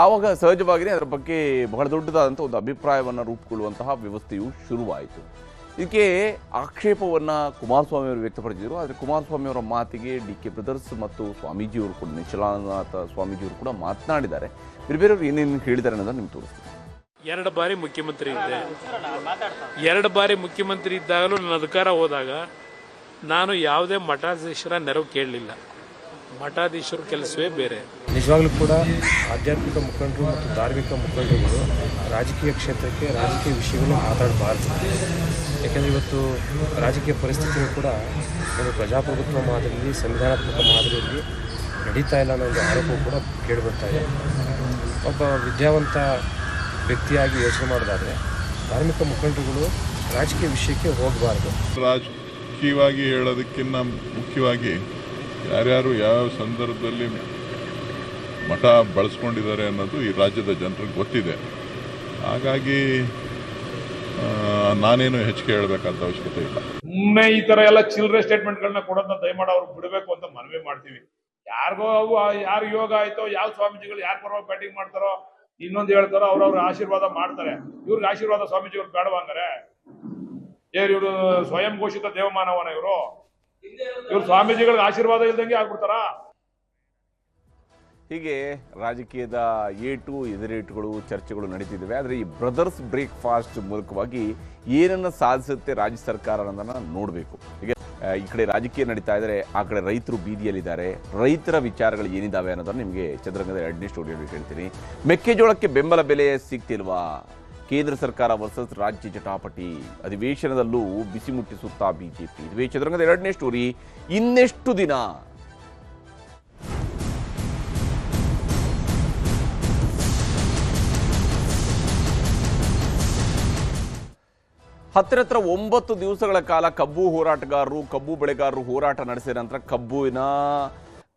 ಆವಾಗ ಸಹಜವಾಗಿಯೇ ಅದರ ಬಗ್ಗೆ ಬಹಳ ದೊಡ್ಡದಾದಂಥ ಒಂದು ಅಭಿಪ್ರಾಯವನ್ನು ರೂಪುಗೊಳ್ಳುವಂತಹ ವ್ಯವಸ್ಥೆಯು ಶುರುವಾಯಿತು. ಇದಕ್ಕೆ ಆಕ್ಷೇಪವನ್ನು ಕುಮಾರಸ್ವಾಮಿ ಅವರು ವ್ಯಕ್ತಪಡಿಸಿದರು. ಆದರೆ ಕುಮಾರಸ್ವಾಮಿ ಅವರ ಮಾತಿಗೆ DK ಬ್ರದರ್ಸ್ ಮತ್ತು ಸ್ವಾಮೀಜಿಯವರು ಕೂಡ, ನಿಶ್ಚಲಾನಾಥ ಸ್ವಾಮೀಜಿಯವರು ಕೂಡ ಮಾತನಾಡಿದ್ದಾರೆ. ಬೇರೆಯವರು ಏನೇನು ಹೇಳಿದ್ದಾರೆ ಅನ್ನೋದನ್ನು ನಿಮ್ಗೆ ತೋರಿಸ್ತೀನಿ. 2 ಬಾರಿ ಮುಖ್ಯಮಂತ್ರಿ ಇದ್ದೆ. 2 ಬಾರಿ ಮುಖ್ಯಮಂತ್ರಿ ಇದ್ದಾಗಲೂ ನನ್ನ ಅಧಿಕಾರ ಹೋದಾಗ ನಾನು ಯಾವುದೇ ಮಠಾಧೀಶರ ನೆರವು ಕೇಳಲಿಲ್ಲ. ಮಠಾಧೀಶರ ಕೆಲಸವೇ ಬೇರೆ. ನಿಜವಾಗ್ಲೂ ಕೂಡ ಆಧ್ಯಾತ್ಮಿಕ ಮುಖಂಡರು ಮತ್ತು ಧಾರ್ಮಿಕ ಮುಖಂಡರುಗಳು ರಾಜಕೀಯ ಕ್ಷೇತ್ರಕ್ಕೆ, ರಾಜಕೀಯ ವಿಷಯಗಳು ಮಾತಾಡಬಾರ್ದು. ಯಾಕೆಂದರೆ ಇವತ್ತು ರಾಜಕೀಯ ಪರಿಸ್ಥಿತಿಗಳು ಕೂಡ ಒಂದು ಪ್ರಜಾಪ್ರಭುತ್ವ ಮಾದರಿಯಲ್ಲಿ, ಸಂವಿಧಾನಾತ್ಮಕ ಮಾದರಿಯಲ್ಲಿ ನಡೀತಾ ಇಲ್ಲ ಅನ್ನೋ ಒಂದು ಆರೋಪ ಕೂಡ ಕೇಳಿಬರ್ತಾ ಇದೆ. ಒಬ್ಬ ವಿದ್ಯಾವಂತ ವ್ಯಕ್ತಿಯಾಗಿ ಯೋಚನೆ ಮಾಡೋದಾದರೆ ಧಾರ್ಮಿಕ ಮುಖಂಡರುಗಳು ರಾಜಕೀಯ ವಿಷಯಕ್ಕೆ ಹೋಗಬಾರ್ದು. ರಾಜಕೀಯವಾಗಿ ಹೇಳೋದಕ್ಕಿಂತ ಮುಖ್ಯವಾಗಿ ಯಾರ್ಯಾರು ಯಾವ ಸಂದರ್ಭದಲ್ಲಿ ಮಠ ಬಳಸ್ಕೊಂಡಿದ್ದಾರೆ ಅನ್ನೋದು ಈ ರಾಜ್ಯದ ಜನರಿಗೆ ಗೊತ್ತಿದೆ. ಹಾಗಾಗಿ ನಾನೇನು ಹೆಚ್ಚಿಗೆ ಹೇಳಬೇಕಾದ ಅವಶ್ಯಕತೆ ಇಲ್ಲ. ಸುಮ್ಮನೆ ಈ ತರ ಎಲ್ಲ ಚಿಲ್ಲರೆ ಸ್ಟೇಟ್ಮೆಂಟ್ಗಳನ್ನ ಕೊಡೋದನ್ನ ದಯಮಾಡಿ ಅವ್ರು ಬಿಡಬೇಕು ಅಂತ ಮನವಿ ಮಾಡ್ತೀವಿ. ಯಾರಿಗೋ ಅವು ಯಾರು ಯೋಗ ಆಯ್ತೋ, ಯಾವ ಸ್ವಾಮೀಜಿಗಳು ಯಾರ ಪರವಾಗಿ ಬ್ಯಾಟಿಂಗ್ ಮಾಡ್ತಾರೋ, ಇನ್ನೊಂದು ಹೇಳ್ತಾರೋ, ಅವ್ರವ್ರ ಆಶೀರ್ವಾದ ಮಾಡ್ತಾರೆ. ಇವ್ರಿಗೆ ಆಶೀರ್ವಾದ ಸ್ವಾಮೀಜಿಗಳು ಬೇಡವಂಗಾರೆ? ಇವರು ಸ್ವಯಂ ಘೋಷಿತ ದೇವಮಾನವನ ಇವರು ಸ್ವಾಮೀಜಿಗಳಿಗೆ ಆಶೀರ್ವಾದ ಇಲ್ದಂಗೆ ಆಗ್ಬಿಡ್ತಾರ? ಹೀಗೆ ರಾಜಕೀಯದ ಏಟು ಎದುರೇಟುಗಳು ಚರ್ಚೆಗಳು ನಡೀತಿದ್ದಾವೆ. ಆದರೆ ಈ ಬ್ರದರ್ಸ್ ಬ್ರೇಕ್ಫಾಸ್ಟ್ ಮೂಲಕವಾಗಿ ಏನನ್ನು ಸಾಧಿಸುತ್ತೆ ರಾಜ್ಯ ಸರ್ಕಾರ ಅನ್ನೋದನ್ನು ನೋಡಬೇಕು. ಈಗ ಈ ಕಡೆ ರಾಜಕೀಯ ನಡೀತಾ ಇದ್ದಾರೆ, ಆ ಕಡೆ ರೈತರು ಬೀದಿಯಲ್ಲಿದ್ದಾರೆ. ರೈತರ ವಿಚಾರಗಳು ಏನಿದ್ದಾವೆ ಅನ್ನೋದನ್ನು ನಿಮಗೆ ಚಂದ್ರರಂಗದ 2ನೇ ಸ್ಟುಡಿಯೋದಲ್ಲಿ ಹೇಳ್ತೀನಿ. ಮೆಕ್ಕೆಜೋಳಕ್ಕೆ ಬೆಂಬಲ ಬೆಲೆ ಸಿಗ್ತಿಲ್ವಾ? ಕೇಂದ್ರ ಸರ್ಕಾರ ವರ್ಸಸ್ ರಾಜ್ಯ ಜಟಾಪಟಿ. ಅಧಿವೇಶನದಲ್ಲೂ ಬಿಸಿ ಮುಟ್ಟಿಸುತ್ತಾ ಬಿಜೆಪಿ. ಇದುವೇ ಚಂದ್ರರಂಗದ 2ನೇ ಸ್ಟೋರಿ. ಇನ್ನೆಷ್ಟು ದಿನ? ಹತ್ತಿರ 9 ದಿವಸಗಳ ಕಾಲ ಕಬ್ಬು ಹೋರಾಟಗಾರರು, ಕಬ್ಬು ಬೆಳೆಗಾರರು ಹೋರಾಟ ನಡೆಸಿದ ನಂತರ ಕಬ್ಬಿನ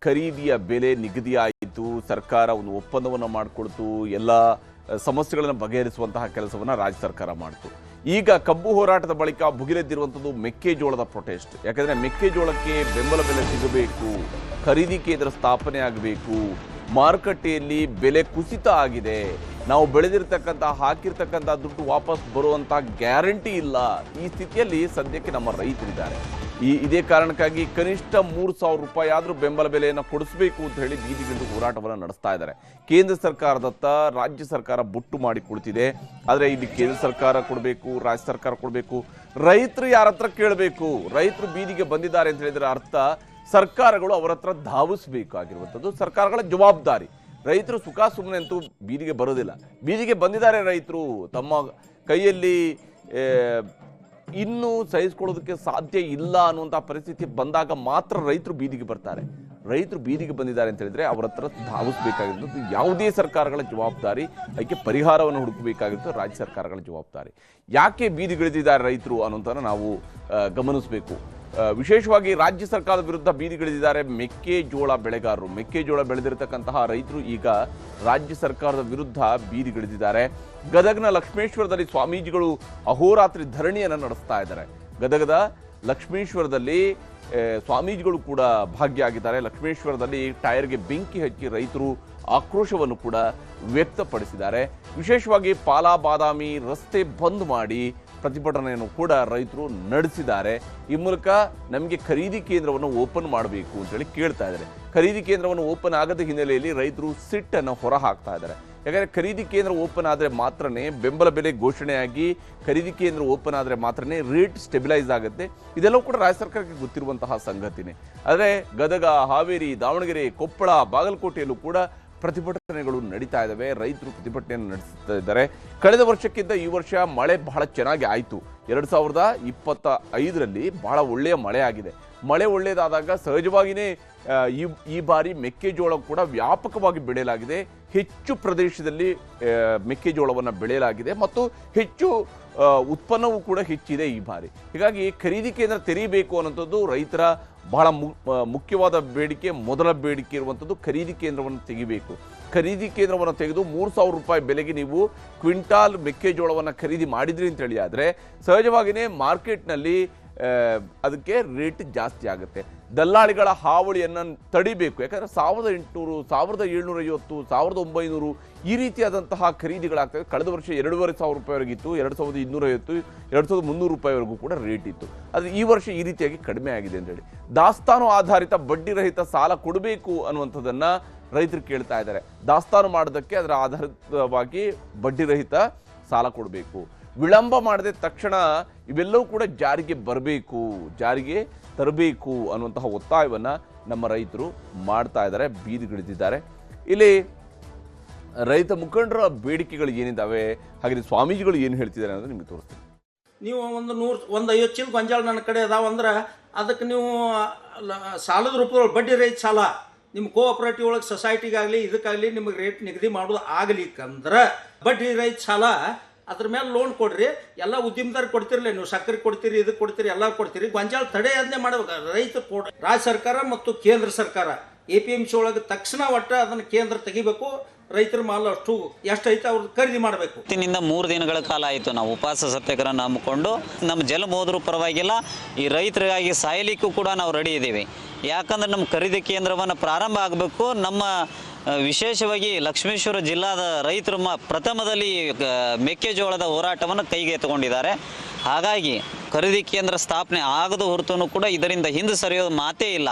ಖರೀದಿಯ ಬೆಲೆ ನಿಗದಿಯಾಯಿತು. ಸರ್ಕಾರ ಒಂದು ಒಪ್ಪಂದವನ್ನು ಮಾಡಿಕೊಡ್ತು. ಎಲ್ಲ ಸಮಸ್ಯೆಗಳನ್ನು ಬಗೆಹರಿಸುವಂತಹ ಕೆಲಸವನ್ನು ರಾಜ್ಯ ಸರ್ಕಾರ ಮಾಡಿತು. ಈಗ ಕಬ್ಬು ಹೋರಾಟದ ಬಳಿಕ ಭುಗಿಲೆದ್ದಿರುವಂಥದ್ದು ಮೆಕ್ಕೆಜೋಳದ ಪ್ರೊಟೆಸ್ಟ್. ಯಾಕಂದರೆ ಮೆಕ್ಕೆಜೋಳಕ್ಕೆ ಬೆಂಬಲ ಬೆಲೆ ಸಿಗಬೇಕು, ಖರೀದಿ ಕೇಂದ್ರ ಸ್ಥಾಪನೆ ಆಗಬೇಕು, ಮಾರುಕಟ್ಟೆಯಲ್ಲಿ ಬೆಲೆ ಕುಸಿತ ಆಗಿದೆ, ನಾವು ಬೆಳೆದಿರ್ತಕ್ಕಂಥ ಹಾಕಿರ್ತಕ್ಕಂಥ ದುಡ್ಡು ವಾಪಸ್ ಬರುವಂಥ ಗ್ಯಾರಂಟಿ ಇಲ್ಲ. ಈ ಸ್ಥಿತಿಯಲ್ಲಿ ಸದ್ಯಕ್ಕೆ ನಮ್ಮ ರೈತರಿದ್ದಾರೆ. ಇದೇ ಕಾರಣಕ್ಕಾಗಿ ಕನಿಷ್ಠ 3,000 ರೂಪಾಯಿ ಆದರೂ ಬೆಂಬಲ ಬೆಲೆಯನ್ನು ಕೊಡಿಸಬೇಕು ಅಂತ ಹೇಳಿ ಬೀದಿಗಿಳಿದು ಹೋರಾಟವನ್ನು ನಡೆಸ್ತಾ ಇದ್ದಾರೆ. ಕೇಂದ್ರ ಸರ್ಕಾರದತ್ತ ರಾಜ್ಯ ಸರ್ಕಾರ ಬೊಟ್ಟು ಮಾಡಿ ಕುಳಿತಿದೆ. ಆದರೆ ಇಲ್ಲಿ ಕೇಂದ್ರ ಸರ್ಕಾರ ಕೊಡಬೇಕು, ರಾಜ್ಯ ಸರ್ಕಾರ ಕೊಡಬೇಕು, ರೈತರು ಯಾರ ಹತ್ರ ಕೇಳಬೇಕು? ರೈತರು ಬೀದಿಗೆ ಬಂದಿದ್ದಾರೆ ಅಂತ ಹೇಳಿದ್ರೆ ಅರ್ಥ ಸರ್ಕಾರಗಳು ಅವರ ಹತ್ರ ಧಾವಿಸಬೇಕಾಗಿರುವಂಥದ್ದು ಸರ್ಕಾರಗಳ ಜವಾಬ್ದಾರಿ. ರೈತರು ಸುಖ ಸುಮ್ಮನೆ ಅಂತೂ ಬೀದಿಗೆ ಬರೋದಿಲ್ಲ. ಬೀದಿಗೆ ಬಂದಿದ್ದಾರೆ ರೈತರು, ತಮ್ಮ ಕೈಯಲ್ಲಿ ಇನ್ನೂ ಸಹಿಸ್ಕೊಳ್ಳೋದಕ್ಕೆ ಸಾಧ್ಯ ಇಲ್ಲ ಅನ್ನುವಂಥ ಪರಿಸ್ಥಿತಿ ಬಂದಾಗ ಮಾತ್ರ ರೈತರು ಬೀದಿಗೆ ಬರ್ತಾರೆ. ರೈತರು ಬೀದಿಗೆ ಬಂದಿದ್ದಾರೆ ಅಂತ ಹೇಳಿದ್ರೆ ಅವರ ಹತ್ರ ಧಾವಿಸಬೇಕಾಗಿರೋದು ಯಾವುದೇ ಸರ್ಕಾರಗಳ ಜವಾಬ್ದಾರಿ. ಅದಕ್ಕೆ ಪರಿಹಾರವನ್ನು ಹುಡುಕಬೇಕಾಗಿರೋದು ರಾಜ್ಯ ಸರ್ಕಾರಗಳ ಜವಾಬ್ದಾರಿ. ಯಾಕೆ ಬೀದಿಗಿಳಿದಿದ್ದಾರೆ ರೈತರು ಅನ್ನೋಂಥನ್ನು ನಾವು ಗಮನಿಸಬೇಕು. ವಿಶೇಷವಾಗಿ ರಾಜ್ಯ ಸರ್ಕಾರದ ವಿರುದ್ಧ ಬೀದಿಗಿಳಿದಿದ್ದಾರೆ ಮೆಕ್ಕೆಜೋಳ ಬೆಳೆಗಾರರು. ಮೆಕ್ಕೆಜೋಳ ಬೆಳೆದಿರತಕ್ಕಂತಹ ರೈತರು ಈಗ ರಾಜ್ಯ ಸರ್ಕಾರದ ವಿರುದ್ಧ ಬೀದಿಗಿಳಿದಿದ್ದಾರೆ. ಗದಗನ ಲಕ್ಷ್ಮೇಶ್ವರದಲ್ಲಿ ಸ್ವಾಮೀಜಿಗಳು ಅಹೋರಾತ್ರಿ ಧರಣಿಯನ್ನು ನಡೆಸ್ತಾ ಇದ್ದಾರೆ. ಗದಗದ ಲಕ್ಷ್ಮೇಶ್ವರದಲ್ಲಿ ಸ್ವಾಮೀಜಿಗಳು ಕೂಡ ಭಾಗಿಯಾಗಿದ್ದಾರೆ. ಲಕ್ಷ್ಮೇಶ್ವರದಲ್ಲಿ ಟೈರ್ಗೆ ಬೆಂಕಿ ಹಚ್ಚಿ ರೈತರು ಆಕ್ರೋಶವನ್ನು ಕೂಡ ವ್ಯಕ್ತಪಡಿಸಿದ್ದಾರೆ. ವಿಶೇಷವಾಗಿ ಪಾಲಾ ಬಾದಾಮಿ ರಸ್ತೆ ಬಂದ್ ಮಾಡಿ ಪ್ರತಿಭಟನೆಯನ್ನು ಕೂಡ ರೈತರು ನಡೆಸಿದ್ದಾರೆ. ಈ ಮೂಲಕ ನಮಗೆ ಖರೀದಿ ಕೇಂದ್ರವನ್ನು ಓಪನ್ ಮಾಡಬೇಕು ಅಂತೇಳಿ ಕೇಳ್ತಾ ಇದ್ದಾರೆ. ಖರೀದಿ ಕೇಂದ್ರವನ್ನು ಓಪನ್ ಆಗದ ಹಿನ್ನೆಲೆಯಲ್ಲಿ ರೈತರು ಸಿಟ್ಟನ್ನು ಹೊರ ಹಾಕ್ತಾ ಇದ್ದಾರೆ. ಯಾಕಂದರೆ ಖರೀದಿ ಕೇಂದ್ರ ಓಪನ್ ಆದರೆ ಮಾತ್ರನೇ ಬೆಂಬಲ ಬೆಲೆ ಘೋಷಣೆಯಾಗಿ, ಖರೀದಿ ಕೇಂದ್ರ ಓಪನ್ ಆದರೆ ಮಾತ್ರನೇ ರೇಟ್ ಸ್ಟೆಬಿಲೈಸ್ ಆಗುತ್ತೆ. ಇದೆಲ್ಲವೂ ಕೂಡ ರಾಜ್ಯ ಸರ್ಕಾರಕ್ಕೆ ಗೊತ್ತಿರುವಂತಹ ಸಂಗತಿನೇ. ಆದರೆ ಗದಗ, ಹಾವೇರಿ, ದಾವಣಗೆರೆ, ಕೊಪ್ಪಳ, ಬಾಗಲಕೋಟೆಯಲ್ಲೂ ಕೂಡ ಪ್ರತಿಭಟನೆಗಳು ನಡೀತಾ ಇದ್ದಾವೆ. ರೈತರು ಪ್ರತಿಭಟನೆಯನ್ನು ನಡೆಸ್ತಾ ಇದ್ದಾರೆ. ಕಳೆದ ವರ್ಷಕ್ಕಿಂತ ಈ ವರ್ಷ ಮಳೆ ಬಹಳ ಚೆನ್ನಾಗಿ ಆಯಿತು. 2025ರಲ್ಲಿ ಬಹಳ ಒಳ್ಳೆಯ ಮಳೆ ಆಗಿದೆ. ಮಳೆ ಒಳ್ಳೆಯದಾದಾಗ ಸಹಜವಾಗಿಯೇ ಈ ಬಾರಿ ಮೆಕ್ಕೆಜೋಳ ಕೂಡ ವ್ಯಾಪಕವಾಗಿ ಬೆಳೆಯಲಾಗಿದೆ. ಹೆಚ್ಚು ಪ್ರದೇಶದಲ್ಲಿ ಮೆಕ್ಕೆಜೋಳವನ್ನು ಬೆಳೆಯಲಾಗಿದೆ ಮತ್ತು ಹೆಚ್ಚು ಉತ್ಪನ್ನವೂ ಕೂಡ ಹೆಚ್ಚಿದೆ ಈ ಬಾರಿ. ಹೀಗಾಗಿ ಖರೀದಿ ಕೇಂದ್ರ ತೆರೀಬೇಕು ಅನ್ನೋಂಥದ್ದು ರೈತರ ಬಹಳ ಮುಖ್ಯವಾದ ಬೇಡಿಕೆ. ಮೊದಲ ಬೇಡಿಕೆ ಇರುವಂಥದ್ದು ಖರೀದಿ ಕೇಂದ್ರವನ್ನು ತೆಗಿಬೇಕು. ಖರೀದಿ ಕೇಂದ್ರವನ್ನು ತೆಗೆದು 3,000 ರೂಪಾಯಿ ಬೆಲೆಗೆ ನೀವು ಕ್ವಿಂಟಾಲ್ ಮೆಕ್ಕೆಜೋಳವನ್ನು ಖರೀದಿ ಮಾಡಿದ್ರಿ ಅಂತೇಳಿ ಆದರೆ ಸಹಜವಾಗಿಯೇ ಮಾರ್ಕೆಟ್ನಲ್ಲಿ ಅದಕ್ಕೆ ರೇಟ್ ಜಾಸ್ತಿ ಆಗುತ್ತೆ. ದಲ್ಲಾಳಿಗಳ ಹಾವಳಿಯನ್ನು ತಡಿಬೇಕು. ಯಾಕಂದರೆ 1,800, 1,750, 1,900 ಈ ರೀತಿಯಾದಂತಹ ಖರೀದಿಗಳಾಗ್ತವೆ. ಕಳೆದ ವರ್ಷ 2,500 ರೂಪಾಯಿವರೆಗಿತ್ತು, 2,250, 2,300 ರೂಪಾಯಿವರೆಗೂ ಕೂಡ ರೇಟ್ ಇತ್ತು. ಆದರೆ ಈ ವರ್ಷ ಈ ರೀತಿಯಾಗಿ ಕಡಿಮೆ ಆಗಿದೆ ಅಂತೇಳಿ ದಾಸ್ತಾನು ಆಧಾರಿತ ಬಡ್ಡಿ ರಹಿತ ಸಾಲ ಕೊಡಬೇಕು ಅನ್ನುವಂಥದ್ದನ್ನು ರೈತರು ಕೇಳ್ತಾ ಇದ್ದಾರೆ. ದಾಸ್ತಾನು ಮಾಡೋದಕ್ಕೆ ಅದರ ಆಧಾರಿತವಾಗಿ ಬಡ್ಡಿ ರಹಿತ ಸಾಲ ಕೊಡಬೇಕು. ವಿಳಂಬ ಮಾಡದೆ ತಕ್ಷಣ ಇವೆಲ್ಲವೂ ಕೂಡ ಜಾರಿಗೆ ಬರಬೇಕು, ಜಾರಿಗೆ ತರಬೇಕು ಅನ್ನುವಂತಹ ಒತ್ತಾಯವನ್ನು ನಮ್ಮ ರೈತರು ಮಾಡ್ತಾ ಇದ್ದಾರೆ, ಬೀದಿಗಿಳಿದಿದ್ದಾರೆ. ಇಲ್ಲಿ ರೈತ ಮುಖಂಡರ ಬೇಡಿಕೆಗಳು ಏನಿದ್ದಾವೆ, ಹಾಗೆ ಸ್ವಾಮೀಜಿಗಳು ಏನು ಹೇಳ್ತಿದ್ದಾರೆ ಅನ್ನೋದು ನಿಮಗೆ ತೋರಿಸ್ತೀನಿ. ನೀವು ಒಂದು 150 ಚೀಲ ಗೊಂಜಾಳ ನನ್ನ ಕಡೆ ಅದಾವಂದ್ರೆ ಅದಕ್ಕೆ ನೀವು ಸಾಲದ ರೂಪದೊಳಗೆ ಬಡ್ಡಿ ರಹಿತ ಸಾಲ ನಿಮ್ಮ ಕೋಆಪರೇಟಿವ್ ಒಳಗೆ ಸೊಸೈಟಿಗಾಗಲಿ ಇದಕ್ಕಾಗಲಿ ನಿಮಗೆ ರೇಟ್ ನಿಗದಿ ಮಾಡೋದು ಆಗಲಿಕ್ಕಂದ್ರೆ ಬಡ್ಡಿ ರಹಿತ ಸಾಲ ಅದ್ರ ಮೇಲೆ ಲೋನ್ ಕೊಡ್ರಿ, ಎಲ್ಲ ಉದ್ಯಮದಾರ ಕೊಡ್ತಿರ್ಲಿ, ನೀವು ಸಕ್ಕರೆ ಕೊಡ್ತೀರಿ, ಇದು ಕೊಡ್ತೀರಿ, ಎಲ್ಲ ಕೊಡ್ತೀರಿ, ಗೊಂಜಾಳ ತಡೆಯಾಜ್ಞೆ ಮಾಡಬೇಕು. ರೈತ ಕೊಡ ರಾಜ್ಯ ಸರ್ಕಾರ ಮತ್ತು ಕೇಂದ್ರ ಸರ್ಕಾರ APMC ಒಳಗೆ ತಕ್ಷಣ ಒಟ್ಟ ಅದನ್ನು ಕೇಂದ್ರ ತೆಗಿಬೇಕು. ರೈತರ ಮಾಲ್ ಅಷ್ಟು ಎಷ್ಟೈತೆ ಅವ್ರದ್ದು ಖರೀದಿ ಮಾಡಬೇಕು. 3 ದಿನಗಳ ಕಾಲ ಆಯಿತು ನಾವು ಉಪವಾಸ ಸತ್ಯಾಗ್ರಹ ಹಮ್ಮಿಕೊಂಡು. ನಮ್ಮ ಜಲ ಹೋದ್ರೂ ಪರವಾಗಿಲ್ಲ, ಈ ರೈತರಿಗಾಗಿ ಸಾಯಲಿಕ್ಕೂ ಕೂಡ ನಾವು ರೆಡಿ ಇದ್ದೀವಿ. ಯಾಕಂದ್ರೆ ನಮ್ಮ ಖರೀದಿ ಕೇಂದ್ರವನ್ನು ಪ್ರಾರಂಭ ಆಗಬೇಕು. ನಮ್ಮ ವಿಶೇಷವಾಗಿ ಲಕ್ಷ್ಮೇಶ್ವರ ಜಿಲ್ಲಾದ ರೈತರು ಪ್ರಥಮದಲ್ಲಿ ಮೆಕ್ಕೆಜೋಳದ ಹೋರಾಟವನ್ನು ಕೈಗೆ ಎತ್ತುಕೊಂಡಿದ್ದಾರೆ. ಹಾಗಾಗಿ ಖರೀದಿ ಕೇಂದ್ರ ಸ್ಥಾಪನೆ ಆಗದ ಹೊರತು ಕೂಡ ಇದರಿಂದ ಹಿಂದೆ ಸರಿಯೋದು ಮಾತೇ ಇಲ್ಲ.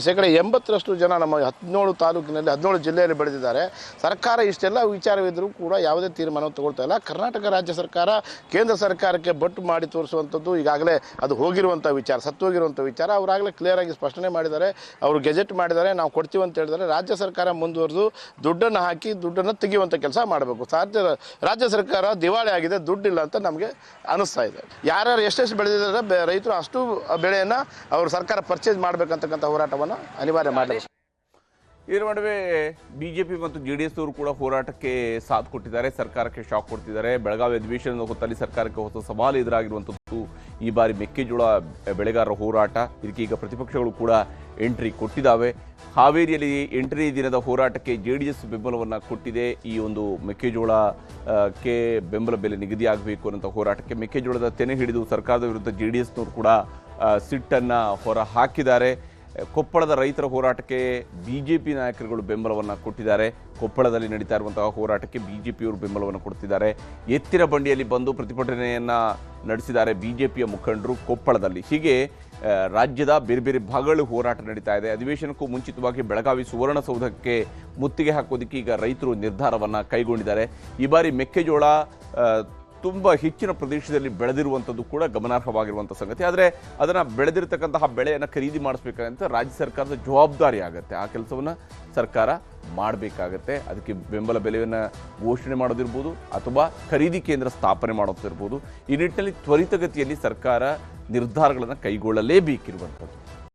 ಶೇಕಡ 80ರಷ್ಟು ಜನ ನಮ್ಮ 17 ತಾಲೂಕಿನಲ್ಲಿ 17 ಜಿಲ್ಲೆಯಲ್ಲಿ ಬೆಳೆದಿದ್ದಾರೆ. ಸರ್ಕಾರ ಇಷ್ಟೆಲ್ಲ ವಿಚಾರವಿದ್ದರೂ ಕೂಡ ಯಾವುದೇ ತೀರ್ಮಾನ ತಗೊಳ್ತಾ ಇಲ್ಲ. ಕರ್ನಾಟಕ ರಾಜ್ಯ ಸರ್ಕಾರ ಕೇಂದ್ರ ಸರ್ಕಾರಕ್ಕೆ ಬಟ್ಟು ಮಾಡಿ ತೋರಿಸುವಂಥದ್ದು ಈಗಾಗಲೇ ಅದು ಹೋಗಿರುವಂಥ ವಿಚಾರ, ಸತ್ತೋಗಿರುವಂಥ ವಿಚಾರ. ಅವರಾಗಲೇ ಕ್ಲಿಯರ್ ಆಗಿ ಸ್ಪಷ್ಟನೆ ಮಾಡಿದ್ದಾರೆ, ಅವರು ಗೆಜೆಟ್ ಮಾಡಿದ್ದಾರೆ, ನಾವು ಕೊಡ್ತೀವಿ ಅಂತ ಹೇಳಿದ್ದಾರೆ. ರಾಜ್ಯ ಸರ್ಕಾರ ಮುಂದುವರೆದು ದುಡ್ಡನ್ನು ಹಾಕಿ ದುಡ್ಡನ್ನು ತೆಗೆಯುವಂಥ ಕೆಲಸ ಮಾಡಬೇಕು. ರಾಜ್ಯ ಸರ್ಕಾರ ದಿವಾಳಿ ಆಗಿದೆ, ದುಡ್ಡಿಲ್ಲ ಅಂತ ನಮಗೆ ಅನಿಸ್ತಾ ಇದೆ. ಯಾರ್ಯಾರು ಎಷ್ಟೆಷ್ಟು ಬೆಳೆದಿದ್ದಾರೆ ರೈತರು ಅಷ್ಟು ಬೆಳೆಯನ್ನು ಅವರು ಸರ್ಕಾರ ಪರ್ಚೇಸ್ ಮಾಡಬೇಕಂತಕ್ಕಂಥ ಹೋರಾಟವನ್ನು ಅನಿವಾರ್ಯ ಮಾಡಬೇಕು. ಇದರ ನಡುವೆ ಬಿಜೆಪಿ ಮತ್ತು JDS ಅವರು ಕೂಡ ಹೋರಾಟಕ್ಕೆ ಸಾಥ್ ಕೊಟ್ಟಿದ್ದಾರೆ, ಸರ್ಕಾರಕ್ಕೆ ಶಾಕ್ ಕೊಡ್ತಿದ್ದಾರೆ. ಬೆಳಗಾವಿ ಅಧಿವೇಶನದ ಹೊತ್ತಲ್ಲಿ ಸರ್ಕಾರಕ್ಕೆ ಹೊಸ ಸವಾಲು ಎದುರಾಗಿರುವಂಥದ್ದು ಈ ಬಾರಿ ಮೆಕ್ಕೆಜೋಳ ಬೆಳೆಗಾರರ ಹೋರಾಟ. ಇದಕ್ಕೆ ಈಗ ಪ್ರತಿಪಕ್ಷಗಳು ಕೂಡ ಎಂಟ್ರಿ ಕೊಟ್ಟಿದ್ದಾವೆ. ಹಾವೇರಿಯಲ್ಲಿ 8ನೇ ದಿನದ ಹೋರಾಟಕ್ಕೆ JDS ಬೆಂಬಲವನ್ನು ಕೊಟ್ಟಿದೆ. ಈ ಒಂದು ಮೆಕ್ಕೆಜೋಳಕ್ಕೆ ಬೆಂಬಲ ಬೆಲೆ ನಿಗದಿಯಾಗಬೇಕು ಅನ್ನೋ ಹೋರಾಟಕ್ಕೆ ಮೆಕ್ಕೆಜೋಳದ ತೆನೆ ಹಿಡಿದು ಸರ್ಕಾರದ ವಿರುದ್ಧ JDSನವರು ಕೂಡ ಸಿಟ್ಟನ್ನು ಹೊರ ಹಾಕಿದ್ದಾರೆ. ಕೊಪ್ಪಳದ ರೈತರ ಹೋರಾಟಕ್ಕೆ ಬಿಜೆಪಿ ನಾಯಕರುಗಳು ಬೆಂಬಲವನ್ನು ಕೊಟ್ಟಿದ್ದಾರೆ. ಕೊಪ್ಪಳದಲ್ಲಿ ನಡೀತಾ ಇರುವಂತಹ ಹೋರಾಟಕ್ಕೆ ಬಿಜೆಪಿಯವರು ಬೆಂಬಲವನ್ನು ಕೊಡ್ತಿದ್ದಾರೆ. ಎತ್ತಿನ ಬಂಡಿಯಲ್ಲಿ ಬಂದು ಪ್ರತಿಭಟನೆಯನ್ನು ನಡೆಸಿದ್ದಾರೆ ಬಿಜೆಪಿಯ ಮುಖಂಡರು ಕೊಪ್ಪಳದಲ್ಲಿ. ಹೀಗೆ ರಾಜ್ಯದ ಬೇರೆ ಬೇರೆ ಭಾಗಗಳು ಹೋರಾಟ ನಡೀತಾ ಇದೆ. ಅಧಿವೇಶನಕ್ಕೂ ಮುಂಚಿತವಾಗಿ ಬೆಳಗಾವಿ ಸುವರ್ಣಸೌಧಕ್ಕೆ ಮುತ್ತಿಗೆ ಹಾಕೋದಕ್ಕೆ ಈಗ ರೈತರು ನಿರ್ಧಾರವನ್ನು ಕೈಗೊಂಡಿದ್ದಾರೆ. ಈ ಬಾರಿ ಮೆಕ್ಕೆಜೋಳ ತುಂಬ ಹೆಚ್ಚಿನ ಪ್ರದೇಶದಲ್ಲಿ ಬೆಳೆದಿರುವಂಥದ್ದು ಕೂಡ ಗಮನಾರ್ಹವಾಗಿರುವಂಥ ಸಂಗತಿ. ಆದರೆ ಅದನ್ನು ಬೆಳೆದಿರತಕ್ಕಂತಹ ಬೆಳೆಯನ್ನು ಖರೀದಿ ಮಾಡಿಸ್ಬೇಕಂತ ರಾಜ್ಯ ಸರ್ಕಾರದ ಜವಾಬ್ದಾರಿ ಆಗುತ್ತೆ. ಆ ಕೆಲಸವನ್ನು ಸರ್ಕಾರ ಮಾಡಬೇಕಾಗತ್ತೆ. ಅದಕ್ಕೆ ಬೆಂಬಲ ಬೆಲೆಯನ್ನು ಘೋಷಣೆ ಮಾಡೋದಿರ್ಬೋದು ಅಥವಾ ಖರೀದಿ ಕೇಂದ್ರ ಸ್ಥಾಪನೆ ಮಾಡೋದಿರ್ಬೋದು. ಈ ನಿಟ್ಟಿನಲ್ಲಿ ತ್ವರಿತಗತಿಯಲ್ಲಿ ಸರ್ಕಾರ ನಿರ್ಧಾರಗಳನ್ನು ಕೈಗೊಳ್ಳಲೇಬೇಕಿರುವಂಥದ್ದು.